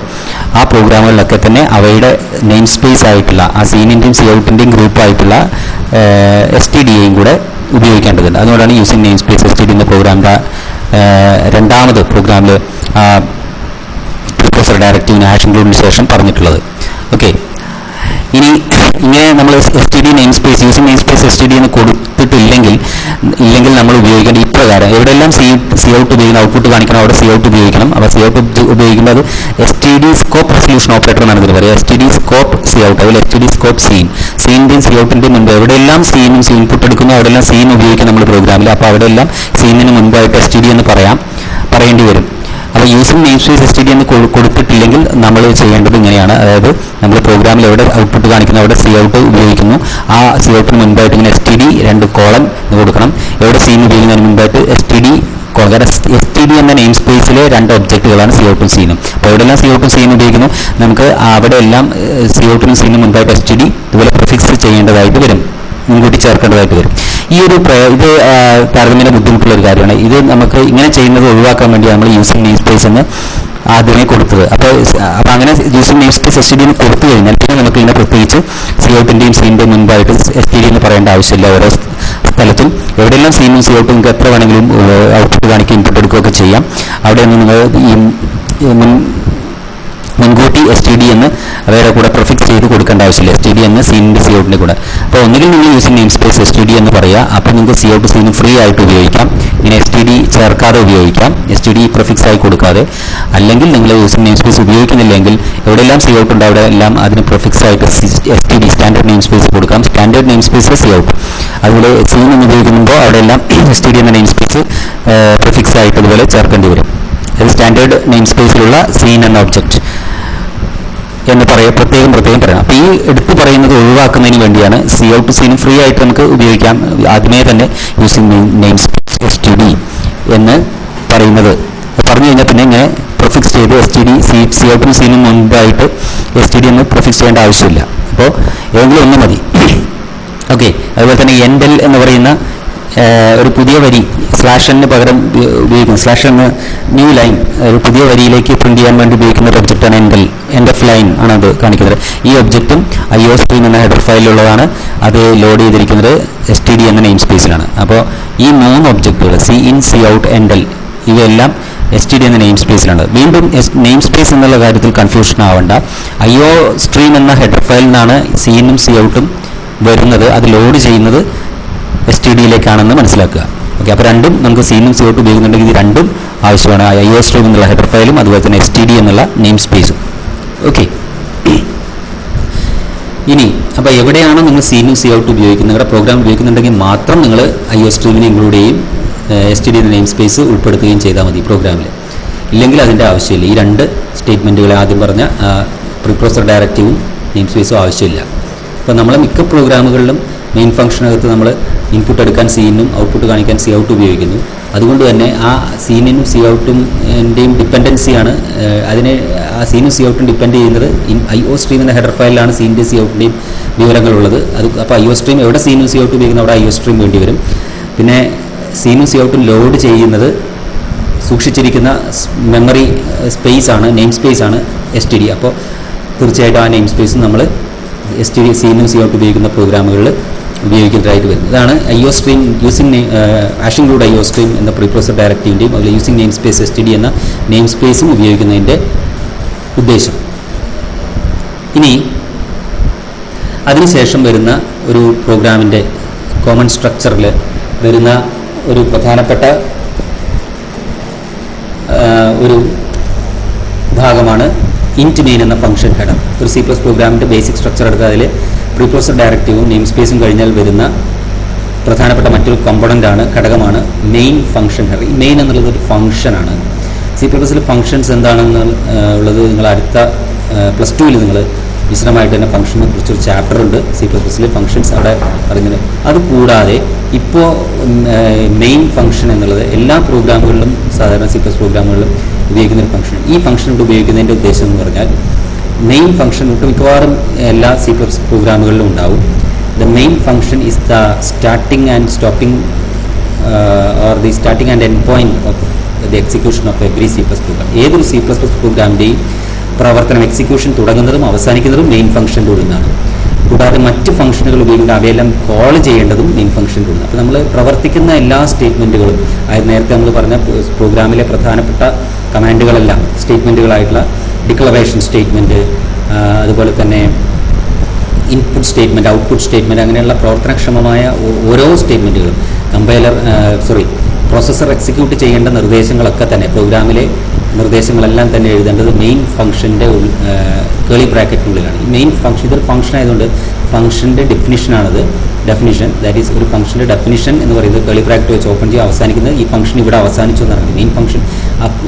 ആ പ്രോഗ്രാമുകളിലൊക്കെ തന്നെ അവയുടെ നെയിം സ്പേസ് ആയിട്ടുള്ള ആ സീനിൻ്റെയും സി ഔട്ടിൻ്റെയും ഗ്രൂപ്പായിട്ടുള്ള STDയെയും കൂടെ ഉപയോഗിക്കേണ്ടതുണ്ട്. അതുകൊണ്ടാണ് യൂസിങ് നെയിം സ്പേസ് STD എന്ന പ്രോഗ്രാമിൻ്റെ രണ്ടാമത് പ്രോഗ്രാമിൽ പ്രിപ്പോസർ ഡയറക്റ്റീവിന് ഹാഷ് ഇൻക്ലൂഡിന് ശേഷം പറഞ്ഞിട്ടുള്ളത്. ഓക്കെ, ഇനി ഇങ്ങനെ നമ്മൾ STD name space using name space STD എന്ന് കൊടുത്തിട്ടില്ലെങ്കിൽ നമ്മൾ ഉപയോഗിക്കേണ്ട ഇപ്രകാരം, എവിടെയെല്ലാം സി ഔട്ട് ഉപയോഗിക്കണം, ഔട്ട്പുട്ട് കാണിക്കണം, അവിടെ സി ഔട്ട് ഉപയോഗിക്കണം. അപ്പോൾ സി ഔട്ട് ഉപയോഗിക്കുമ്പോൾ അത് STD സ്കോപ്പ് റെസൊല്യൂഷൻ ഓപ്പറേറ്റർ എന്നാണ് ഇതിന് പറയുക. STD സ്കോപ്പ് സി ഔട്ട്, അതിൽ STD സ്കോപ്പ് സീനിന്റെയും സി ഔട്ടിന്റെയും മുൻപ് എവിടെയെല്ലാം സീനും ഇൻപുട്ട് എടുക്കുന്നു അവിടെയെല്ലാം സീൻ ഉപയോഗിക്കും നമ്മൾ പ്രോഗ്രാമിൽ. അപ്പോൾ അവിടെയെല്ലാം സീനിന് മുൻപായിട്ട് STD എന്ന് പറയേണ്ടി വരും. അപ്പോൾ യൂസിങ് നെയിം സ്പേസ് STD എന്ന് കൊടുത്തിട്ടില്ലെങ്കിൽ നമ്മൾ ചെയ്യേണ്ടത് ഇങ്ങനെയാണ്. അതായത് നമ്മൾ പ്രോഗ്രാമിൽ എവിടെ ഔട്ട്പുട്ട് കാണിക്കുന്നു അവിടെ സി ഔട്ട് ഉപയോഗിക്കുന്നു, ആ സി ഔട്ടിന് മുൻപായിട്ട് ഇങ്ങനെ STD 2 കോളൻ കൊടുക്കണം. എവിടെ സീൻ ഉപയോഗിക്കുന്നതിന് മുൻപായിട്ട് STD കോളൻ. കാരണം STD എന്ന നെയിം സ്പേസിലെ 2 ഒബ്ജക്റ്റുകളാണ് സി ഔട്ടും സീനും. അപ്പോൾ എവിടെയെല്ലാം സി ഔട്ടും സീനും ഉപയോഗിക്കുന്നു നമുക്ക് അവിടെ എല്ലാം സി ഔട്ടിനും സീനും മുൻപായിട്ട് STD ഇതുപോലെ പ്രിഫിക്സ് ചെയ്യേണ്ടതായിട്ട് വരും, മുൻകൂട്ടി ചേർക്കേണ്ടതായിട്ട് വരും. ഇത് താരതമ്യേന ബുദ്ധിമുട്ടുള്ള ഒരു കാര്യമാണ്. ഇത് നമുക്ക് ഇങ്ങനെ ചെയ്യുന്നത് ഒഴിവാക്കാൻ വേണ്ടി നമ്മൾ യൂസിങ് നെയിം സ്പേസ് എന്ന് ആദ്യമേ കൊടുത്തത്. അപ്പോൾ അങ്ങനെ യൂസിങ് നെയിം സ്പേസ് STD എന്ന് കൊടുത്തു കഴിഞ്ഞാൽ പിന്നെ നമുക്ക് ഇതിനെ പ്രത്യേകിച്ച് സി ഔട്ടിൻ്റെയും സീനിൻ്റെയും മുൻപായിട്ട് STD എന്ന് പറയേണ്ട ആവശ്യമില്ല. ഓരോ സ്ഥലത്തും എവിടെയെല്ലാം സീനും സി ഔട്ടും നിങ്ങൾക്ക് എത്ര വേണമെങ്കിലും ഔട്ട്പുട്ട് കാണിക്കുകയും ഇൻപുട്ട് എടുക്കുകയൊക്കെ ചെയ്യാം. അവിടെയൊന്നും നിങ്ങൾ ഈ മുൻകൂട്ടി STD എന്ന് അവരുടെ കൂടെ പ്രിഫിക്സ് ചെയ്ത് കൊടുക്കേണ്ട ആവശ്യമില്ല. STD എന്ന് സീനിൻ്റെ സി ഔട്ടിൻ്റെ കൂടെ. അപ്പോൾ ഒന്നുകിൽ നിങ്ങൾ യൂസിങ് നെയിം സ്പേസ് STD എന്ന് പറയുക, അപ്പോൾ നിങ്ങൾക്ക് സി ഔട്ട് സീനും ഫ്രീ ആയിട്ട് ഉപയോഗിക്കാം. ഇങ്ങനെ STD ചേർക്കാതെ ഉപയോഗിക്കാം, STD പ്രിഫിക്സ് ആയി കൊടുക്കാതെ. അല്ലെങ്കിൽ നിങ്ങൾ യൂസിങ് നെയിം സ്പേസ് ഉപയോഗിക്കുന്നില്ലെങ്കിൽ എവിടെയെല്ലാം സി ഔട്ട് ഉണ്ട് അവിടെ എല്ലാം അതിന് പ്രിഫിക്സ് ആയിട്ട് STD സ്റ്റാൻഡേർഡ് നെയിം സ്പേസ് കൊടുക്കാം. Standard name space C out. അതുപോലെ സീൻ എന്ന് ഉപയോഗിക്കുമ്പോൾ അവിടെ എല്ലാം STD എന്ന നെയിം സ്പേസ് പ്രിഫിക്സ് ആയിട്ട് ഇതുപോലെ ചേർക്കേണ്ടി വരും. അത് സ്റ്റാൻഡേർഡ് നെയിം സ്പേസിലുള്ള സീൻ എന്ന ഒബ്ജക്റ്റ് എന്ന് പ്രത്യേകം പറയണം. അപ്പോൾ ഈ എടുത്തു പറയുന്നത് ഒഴിവാക്കുന്നതിന് വേണ്ടിയാണ് സി ഔട്ട് സീനും ഫ്രീ ആയിട്ട് നമുക്ക് ഉപയോഗിക്കാം. ആദ്യമേ തന്നെ യൂസിങ് നെയിം സ്പേസ് STD എന്ന് പറയുന്നത്. പറഞ്ഞു കഴിഞ്ഞാൽ പിന്നെ ഇങ്ങനെ പ്രിഫിക്സ് ചെയ്ത് എസ് ടി ഡി സി ഔട്ടും സീനും മുൻപായിട്ട് എസ് ടി ഡി ഒന്ന് പ്രിഫിക്സ് ചെയ്യേണ്ട ആവശ്യമില്ല. അപ്പോൾ ഏതെങ്കിലും ഒന്ന് മതി. ഓക്കെ. അതുപോലെ തന്നെ എൻഡൽ എന്ന് പറയുന്ന ഒരു പുതിയ വരി സ്ലാഷിന് പകരം ഉപയോഗിക്കുന്ന സ്ലാഷ് എന്ന ന്യൂ ലൈൻ ഒരു പുതിയ വരിയിലേക്ക് പ്രിന്റ് ചെയ്യാൻ വേണ്ടി ഉപയോഗിക്കുന്ന ഒരു ഒബ്ജക്റ്റാണ് എൻഡ് ഓഫ് ലൈൻ ആണ് അത് കാണിക്കുന്നത്. ഈ ഒബ്ജക്റ്റും IO സ്ട്രീം എന്ന ഹെഡർ ഫയലിലുള്ളതാണ്. അത് ലോഡ് ചെയ്തിരിക്കുന്നത് STD എന്ന നെയിം സ്പേസിലാണ്. അപ്പോൾ ഈ 3 ഒബ്ജക്റ്റുകൾ സി ഇൻ, സി ഔട്ട്, എൻഡൽ ഇവയെല്ലാം STD എന്ന നെയിം സ്പേസിലാണ്. വീണ്ടും നെയിം സ്പേസ് എന്നുള്ള കാര്യത്തിൽ കൺഫ്യൂഷൻ ആവണ്ട. IO സ്ട്രീം എന്ന ഹെഡർ ഫയലിൽ നിന്നാണ് സി ഇന്നും സി ഔട്ടും വരുന്നത്. അത് ലോഡ് ചെയ്യുന്നത് STDയിലേക്കാണെന്ന് മനസ്സിലാക്കുക. ഓക്കെ. അപ്പോൾ രണ്ടും നമുക്ക് സി ഇന്നും സി ഔട്ടും ഉപയോഗിക്കുന്നുണ്ടെങ്കിൽ ഇത് രണ്ടും ആവശ്യമാണ്. IO സ്ട്രീം എന്നുള്ള ഹെഡർ ഫയലും അതുപോലെ തന്നെ STD എന്നുള്ള നെയിം സ്പേസും. ഓക്കെ. ഇനി അപ്പോൾ എവിടെയാണോ നിങ്ങൾ സി ഇന്നും സി ഔട്ടും ഉപയോഗിക്കുന്നത്, നിങ്ങളുടെ പ്രോഗ്രാം ഉപയോഗിക്കുന്നുണ്ടെങ്കിൽ മാത്രം നിങ്ങൾ IO സ്ട്രീമിനെ ഇൻക്ലൂഡ് ചെയ്യും STD എന്ന നെയിം സ്പേസ് ഉൾപ്പെടുത്തുകയും ചെയ്താൽ മതി പ്രോഗ്രാമിൽ. ഇല്ലെങ്കിൽ അതിൻ്റെ ആവശ്യമില്ല. ഈ 2 സ്റ്റേറ്റ്മെൻറ്റുകൾ ആദ്യം പറഞ്ഞ പ്രിപ്രോസർ ഡയറക്റ്റീവും നെയിം സ്പേസും ആവശ്യമില്ല. അപ്പോൾ നമ്മളെ മിക്ക പ്രോഗ്രാമുകളിലും മെയിൻ ഫംഗ്ഷനകത്ത് നമ്മൾ ഇൻപുട്ട് എടുക്കാൻ സി ഇന്നും ഔട്ട്പുട്ട് കാണിക്കാൻ സി ഔട്ട് ഉപയോഗിക്കുന്നു. അതുകൊണ്ട് തന്നെ ആ സി ഇന്നും സി ഔട്ടിൻ്റെയും ഡിപ്പെൻഡൻസിയാണ് അതിനെ ആ സി ഇന്നും സി ഔട്ടും ഡിപ്പെൻഡ് ചെയ്യുന്നത് IO സ്ട്രീം എന്ന ഹെഡർ ഫയലിലാണ് സി ഇൻ്റെയും സി ഔട്ടിൻ്റെയും വിവരങ്ങളുള്ളത്. അത് അപ്പോൾ IO സ്ട്രീം എവിടെ സി ഇന്നും സി ഔട്ട് ഉപയോഗിക്കുന്ന അവിടെ IO സ്ട്രീം വേണ്ടി വരും. പിന്നെ സി ഇന്നും സി ഔട്ടും ലോഡ് ചെയ്യുന്നത് സൂക്ഷിച്ചിരിക്കുന്ന മെമ്മറി സ്പേസ് ആണ്, നെയിം സ്പേസ് ആണ് STD. അപ്പോൾ തീർച്ചയായിട്ടും ആ നെയിം സ്പേസും നമ്മൾ STD സി ഇന്നും സി ഔട്ട് ഉപയോഗിക്കുന്ന പ്രോഗ്രാമുകളിൽ ഉപയോഗിക്കുന്നതായിട്ട് വരും. ഇതാണ് IO stream using include IO stream എന്ന പ്രീപ്രോസർ ഡയറക്റ്റീവിൻ്റെയും അതുപോലെ യൂസിങ് നെയിം സ്പേസ് STD എന്ന നെയിം സ്പേസും ഉപയോഗിക്കുന്നതിൻ്റെ ഉദ്ദേശം. ഇനി അതിനുശേഷം വരുന്ന ഒരു പ്രോഗ്രാമിൻ്റെ കോമൺ സ്ട്രക്ചറിൽ വരുന്ന ഒരു പ്രധാനപ്പെട്ട ഒരു ഭാഗമാണ് ഇൻറ്റ് മെയിൻ എന്ന ഫംഗ്ഷൻ ഹെഡർ. ഒരു C++ പ്രോഗ്രാമിൻ്റെ ബേസിക് സ്ട്രക്ചർ എടുത്താൽ അതിൽ പ്രീപ്രോസർ ഡയറക്റ്റീവും നെയിം സ്പേസും കഴിഞ്ഞാൽ വരുന്ന പ്രധാനപ്പെട്ട മറ്റൊരു കമ്പോണൻ്റാണ്, ഘടകമാണ് മെയിൻ ഫംഗ്ഷൻ ഹെഡർ. ഈ മെയിൻ എന്നുള്ളത് ഒരു ഫംഗ്ഷനാണ്. C++ൽ ഫംഗ്ഷൻസ് എന്താണെന്ന് ഉള്ളത് നിങ്ങൾ അടുത്ത +2 നിങ്ങൾ വിശദമായിട്ട് തന്നെ ഫംഗ്ഷനെ കുറിച്ചൊരു ചാപ്റ്റർ ഉണ്ട് C++ൽ ഫംഗ്ഷൻസ് അവിടെ പറയുന്നത്. അതുകൂടാതെ ഇപ്പോൾ മെയിൻ ഫംഗ്ഷൻ എന്നുള്ളത് എല്ലാ പ്രോഗ്രാമുകളിലും സാധാരണ C++ പ്രോഗ്രാമുകളിലും ഉപയോഗിക്കുന്ന ഒരു ഫംഗ്ഷൻ. ഈ ഫംഗ്ഷൻ ഇവിടെ ഉപയോഗിക്കുന്നതിൻ്റെ ഉദ്ദേശം എന്ന് പറഞ്ഞാൽ മെയിൻ ഫംഗ്ഷൻ മിക്കവാറും എല്ലാ C++ പ്രോഗ്രാമുകളിലും ഉണ്ടാവും. The main function is the starting and stopping or the starting and end point of the execution of every C++ program. ഏതൊരു C++ പ്രോഗ്രാമിൻ്റെയും പ്രവർത്തനം എക്സിക്യൂഷൻ തുടങ്ങുന്നതും അവസാനിക്കുന്നതും മെയിൻ ഫംഗ്ഷൻ്റെ ഉള്ളിൽ നിന്നാണ്. കൂടാതെ മറ്റ് ഫംഗ്ഷനുകൾ ഉപയോഗിക്കേണ്ട അവയെല്ലാം കോൾ ചെയ്യേണ്ടതും മെയിൻ ഫംഗ്ഷൻ്റെ ഉള്ളിൽ. അപ്പോൾ നമ്മൾ പ്രവർത്തിക്കുന്ന എല്ലാ സ്റ്റേറ്റ്മെൻറ്റുകളും അതായത് നേരത്തെ നമ്മൾ പറഞ്ഞ പ്രോഗ്രാമിലെ പ്രധാനപ്പെട്ട കമാൻഡുകളെല്ലാം സ്റ്റേറ്റ്മെൻറ്റുകളായിട്ടുള്ള ഡിക്ലറേഷൻ സ്റ്റേറ്റ്മെൻറ്റ്, അതുപോലെ തന്നെ ഇൻപുട്ട് സ്റ്റേറ്റ്മെൻറ്റ്, ഔട്ട്പുട്ട് സ്റ്റേറ്റ്മെൻറ്റ്, അങ്ങനെയുള്ള പ്രവർത്തനക്ഷമമായ ഓരോ സ്റ്റേറ്റ്മെൻറ്റുകളും പ്രോസസ്സർ എക്സിക്യൂട്ട് ചെയ്യേണ്ട നിർദ്ദേശങ്ങളൊക്കെ തന്നെ പ്രോഗ്രാമിലെ നിർദ്ദേശങ്ങളെല്ലാം തന്നെ എഴുതേണ്ടത് മെയിൻ ഫംഗ്ഷൻ്റെ കേളി ബ്രാക്കറ്റിനുള്ളിലാണ്. ഈ മെയിൻ ഫംഗ്ഷൻ ഇതൊരു ഫംഗ്ഷൻ ആയതുകൊണ്ട് ഫംഗ്ഷൻ്റെ ഡെഫിനിഷനാണത്. ഡെഫിനിഷൻ ദാറ്റ് ഈസ് ഒരു ഫംഗ്ഷൻ്റെ ഡെഫിനിഷൻ എന്ന് പറയുന്നത് കേളി ബ്രാക്കറ്റ് വെച്ച് ഓപ്പൺ ചെയ്യുക, അവസാനിക്കുന്നത് ഈ ഫംഗ്ഷൻ ഇവിടെ അവസാനിച്ചു എന്നാണ്. മെയിൻ ഫംഗ്ഷൻ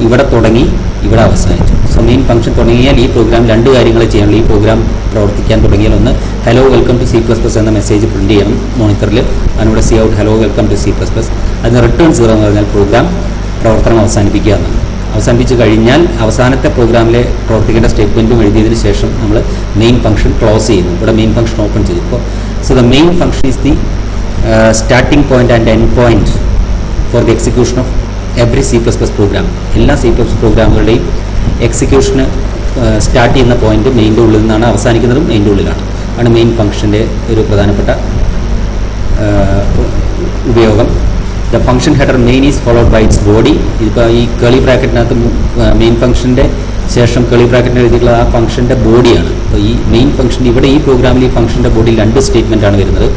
ഇവിടെ തുടങ്ങി ഇവിടെ അവസാനിച്ചു. സോ മെയിൻ ഫംഗ്ഷൻ തുടങ്ങിയാൽ ഈ പ്രോഗ്രാം 2 കാര്യങ്ങൾ ചെയ്യാനുള്ളൂ. ഈ പ്രോഗ്രാം പ്രവർത്തിക്കാൻ തുടങ്ങിയാൽ ഒന്ന് ഹലോ വെൽക്കം ടു C++ എന്ന മെസ്സേജ് പ്രിന്റ് ചെയ്യണം മോണിറ്ററിൽ. അതിനൂടെ cout hello welcome to C++. അതിന് റിട്ടേൺ 0 എന്ന് പറഞ്ഞാൽ പ്രോഗ്രാം പ്രവർത്തനം അവസാനിപ്പിക്കുക എന്നാണ്. അവസാനിപ്പിച്ച് കഴിഞ്ഞാൽ അവസാനത്തെ പ്രോഗ്രാമിലെ പ്രവർത്തിക്കേണ്ട സ്റ്റേറ്റ്മെൻറ്റും എഴുതിയതിന് ശേഷം നമ്മൾ മെയിൻ ഫംഗ്ഷൻ ക്ലോസ് ചെയ്യുന്നു. ഇവിടെ മെയിൻ ഫംഗ്ഷൻ ഓപ്പൺ ചെയ്തു. ഇപ്പോൾ so the main function is the starting point and end point for the execution of every C++ program. എല്ലാ C++ പ്രോഗ്രാമുകളുടെയും എക്സിക്യൂഷന് സ്റ്റാർട്ട് ചെയ്യുന്ന പോയിന്റ് മെയിൻ്റെ ഉള്ളിൽ നിന്നാണ്, അവസാനിക്കുന്നതും മെയിൻ്റെ ഉള്ളിലാണ്. ആണ് മെയിൻ ഫംഗ്ഷൻ്റെ ഒരു പ്രധാനപ്പെട്ട ഉപയോഗം. The function header main is followed by its body. ഇതിപ്പോൾ ഈ കേളി ബ്രാക്കറ്റിനകത്ത് മെയിൻ ഫംഗ്ഷൻ്റെ ശേഷം കേളി ബ്രാക്കറ്റിന് എഴുതിയിട്ടുള്ള ആ ഫംഗ്ഷൻ്റെ ബോഡിയാണ്. അപ്പോൾ ഈ മെയിൻ ഫംഗ്ഷൻ ഇവിടെ ഈ പ്രോഗ്രാമിൽ ഈ ഫംഗ്ഷൻ്റെ ബോഡിയിൽ 2 സ്റ്റേറ്റ്മെൻറ്റാണ് വരുന്നത്.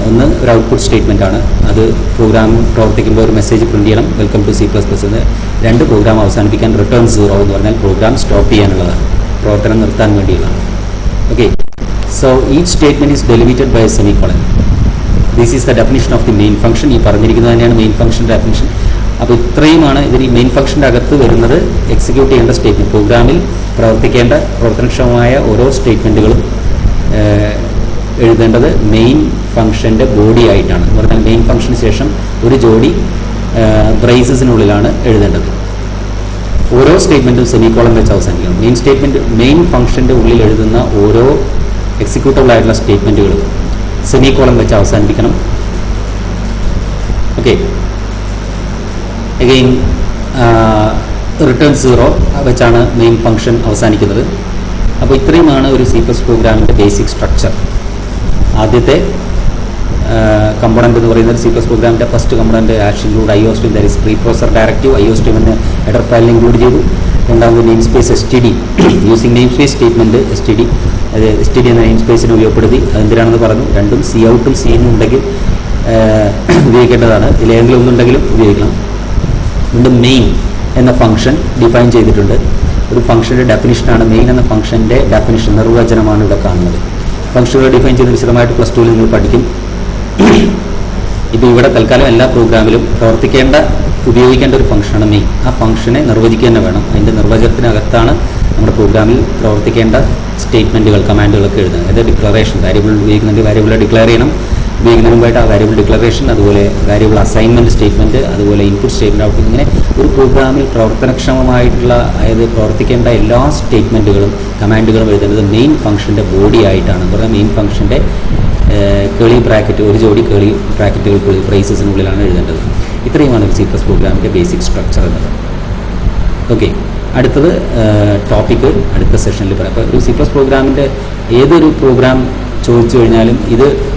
ഒന്ന് ഒരു ഔട്ട്പുട്ട് സ്റ്റേറ്റ്മെൻ്റ് ആണ്. അത് പ്രോഗ്രാം പ്രവർത്തിക്കുമ്പോൾ ഒരു മെസ്സേജ് പ്രിന്റ് ചെയ്യണം വെൽക്കം ടു C++ എന്ന്. 2 പ്രോഗ്രാം അവസാനിപ്പിക്കാൻ റിട്ടേൺ 0 എന്ന് പറഞ്ഞാൽ പ്രോഗ്രാം സ്റ്റോപ്പ് ചെയ്യാനുള്ളതാണ്, പ്രവർത്തനം നിർത്താൻ വേണ്ടിയുള്ളതാണ്. Okay. So each statement is delimited by semicolon. This is the definition of the main function. ഈ പറഞ്ഞിരിക്കുന്നത് തന്നെയാണ് മെയിൻ ഫംഗ്ഷൻ ഡെഫിനിഷൻ. അപ്പോൾ ഇത്രയുമാണ് ഇതിൽ ഈ മെയിൻ ഫംഗ്ഷൻ്റെ അകത്ത് വരുന്നത്. എക്സിക്യൂട്ട് ചെയ്യേണ്ട സ്റ്റേറ്റ്മെൻറ്റ്, പ്രോഗ്രാമിൽ പ്രവർത്തിക്കേണ്ട പ്രവർത്തനക്ഷമമായ ഓരോ സ്റ്റേറ്റ്മെൻറ്റുകളും എഴുതേണ്ടത് മെയിൻ ഫംഗ്ഷൻ്റെ ബോഡി ആയിട്ടാണ്. എന്ന് പറഞ്ഞാൽ മെയിൻ ഫംഗ്ഷന് ശേഷം ഒരു ജോഡി ബ്രേസസിനുള്ളിലാണ് എഴുതേണ്ടത്. ഓരോ സ്റ്റേറ്റ്മെൻറ്റും സെമിക്കോളൻ വെച്ച് അവസാനിക്കണം. മെയിൻ ഫംഗ്ഷൻ്റെ ഉള്ളിൽ എഴുതുന്ന ഓരോ എക്സിക്യൂട്ടബിൾ ആയിട്ടുള്ള സ്റ്റേറ്റ്മെൻറ്റുകളും സെമിക്കോളൻ വെച്ച് അവസാനിപ്പിക്കണം. ഓക്കെ. അഗെയിൻ റിട്ടേൺ 0 വെച്ചാണ് മെയിൻ ഫംഗ്ഷൻ അവസാനിക്കുന്നത്. അപ്പോൾ ഇത്രയുമാണ് ഒരു C++ പ്രോഗ്രാമിൻ്റെ ബേസിക് സ്ട്രക്ചർ. ആദ്യത്തെ കമ്പോണൻ്റ് എന്ന് പറയുന്നത് C++ പ്രോഗ്രാമിൻ്റെ first component include IOStream, that is preprocessor directive. IOStream എന്ന ഹെഡർ ഫയലിൽ ഇൻക്ലൂഡ് ചെയ്തു. രണ്ടാമത് name space STD, using namespace statement STD എന്ന നെയിം സ്പേസിനെ ഉപയോഗപ്പെടുത്തി. അതെന്തിനാണെന്ന് പറഞ്ഞു. രണ്ടും Cout ഉം C ഉണ്ടെങ്കിൽ ഉപയോഗിക്കേണ്ടതാണ്. ഇതിലേതെങ്കിലും ഒന്നുണ്ടെങ്കിലും ഉപയോഗിക്കണം. വീണ്ടും മെയിൻ എന്ന ഫംഗ്ഷൻ ഡിഫൈൻ ചെയ്തിട്ടുണ്ട്. ഒരു ഫംഗ്ഷൻ്റെ ഡെഫിനിഷനാണ് മെയിൻ എന്ന ഫംഗ്ഷൻ്റെ ഡെഫിനിഷൻ, നിർവചനമാണ് ഇവിടെ കാണുന്നത്. ഫംഗ്ഷനുകൾ ഡിഫൈൻ ചെയ്ത് വിശദമായിട്ട് +2 നിങ്ങൾ പഠിക്കും. ഇപ്പോൾ ഇവിടെ തൽക്കാലം എല്ലാ പ്രോഗ്രാമിലും ഉപയോഗിക്കേണ്ട ഒരു ഫംഗ്ഷനാണ് മെയിൻ. ആ ഫംഗ്ഷനെ നിർവചിക്കുക തന്നെ വേണം. അതിൻ്റെ നിർവചനത്തിനകത്താണ് നമ്മുടെ പ്രോഗ്രാമിൽ പ്രവർത്തിക്കേണ്ട സ്റ്റേറ്റ്മെൻറ്റുകൾ, കമാൻഡുകളൊക്കെ എഴുതുന്നത്. അതായത് ഡിക്ലറേഷൻ, വാരിയബിൾ ഉപയോഗിക്കുന്നുണ്ട്, വാരിയബിളെ ഡിക്ലെയർ ചെയ്യണം. ഉപയോഗിക്കുന്നതിന് മുമ്പായിട്ട് ആ വാരിയബിൾ ഡിക്ലറേഷൻ, അതുപോലെ വാരിയബിൾ അസൈൻമെൻറ്റ് സ്റ്റേറ്റ്മെൻറ്റ്, അതുപോലെ ഇൻപുട്ട് സ്റ്റേറ്റ്മെൻറ്റ്, ഔട്ട്പുട്ട്, ഇങ്ങനെ ഒരു പ്രോഗ്രാമിൽ പ്രവർത്തനക്ഷമമായിട്ടുള്ള, അതായത് പ്രവർത്തിക്കേണ്ട എല്ലാ സ്റ്റേറ്റ്മെൻറ്റുകളും കമാൻഡുകളും എഴുതേണ്ടത് മെയിൻ ഫംഗ്ഷൻ്റെ ബോഡി ആയിട്ടാണ്. പറഞ്ഞാൽ മെയിൻ ഫംഗ്ഷൻ്റെ കേളി ബ്രാക്കറ്റ്, ഒരു ജോഡി കേളി ബ്രാക്കറ്റുകൾക്കുള്ളിൽ ബ്രേസസിനുള്ളിലാണ് എഴുതേണ്ടത്. ഇത്രയുമാണ് ഒരു C++ പ്രോഗ്രാമിൻ്റെ ബേസിക് സ്ട്രക്ചർ എന്നത്. ഓക്കെ. അടുത്തത് ടോപ്പിക്ക് അടുത്ത സെഷനിൽ പറയാം. അപ്പോൾ ഒരു C++ പ്രോഗ്രാമിൻ്റെ ഏതൊരു പ്രോഗ്രാം ചോദിച്ചു കഴിഞ്ഞാലും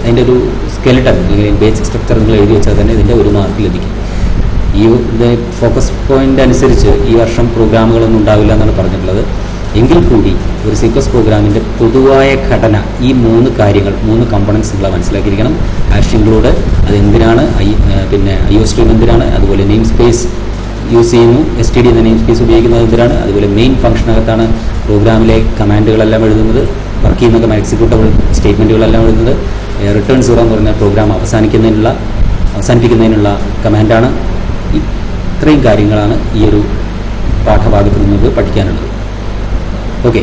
അതിൻ്റെ ഒരു സ്കെലട്ടൺ അല്ലെങ്കിൽ ബേസിക് സ്ട്രക്ചർ നിങ്ങൾ എഴുതി വെച്ചാൽ തന്നെ ഇതിൻ്റെ 1 മാർക്ക് ലഭിക്കും. ഈ ഫോക്കസ് പോയിൻ്റ് അനുസരിച്ച് ഈ വർഷം പ്രോഗ്രാമുകളൊന്നും ഉണ്ടാവില്ല എന്നാണ് പറഞ്ഞിട്ടുള്ളത്. എങ്കിൽ കൂടി ഒരു C++ പ്രോഗ്രാമിൻ്റെ പൊതുവായ ഘടന, ഈ 3 കാര്യങ്ങൾ, 3 കമ്പോണൻസ് നിങ്ങൾ മനസ്സിലാക്കിയിരിക്കണം. include അതെന്തിനാണ്, പിന്നെ IOStream എന്തിനാണ്, അതുപോലെ നെയിം സ്പേസ് യൂസ് ചെയ്യുന്നു, STD എന്ന നെയിം സ്പേസ് ഉപയോഗിക്കുന്നത് എന്തിനാണ്, അതുപോലെ മെയിൻ ഫംഗ്ഷനകത്താണ് പ്രോഗ്രാമിലെ കമാൻഡുകളെല്ലാം എഴുതുന്നത്, വർക്ക് ചെയ്യുന്ന എക്സിക്യൂട്ടബിൾ സ്റ്റേറ്റ്മെൻറ്റുകളെല്ലാം എഴുതുന്നത്. റിട്ടേൺ 0 എന്ന് പറഞ്ഞാൽ പ്രോഗ്രാം അവസാനിപ്പിക്കുന്നതിനുള്ള കമാൻഡാണ്. ഇത്രയും കാര്യങ്ങളാണ് ഈ ഒരു പാഠഭാഗത്ത് നിങ്ങൾക്ക് പഠിക്കാനുള്ളത്. ഓക്കെ.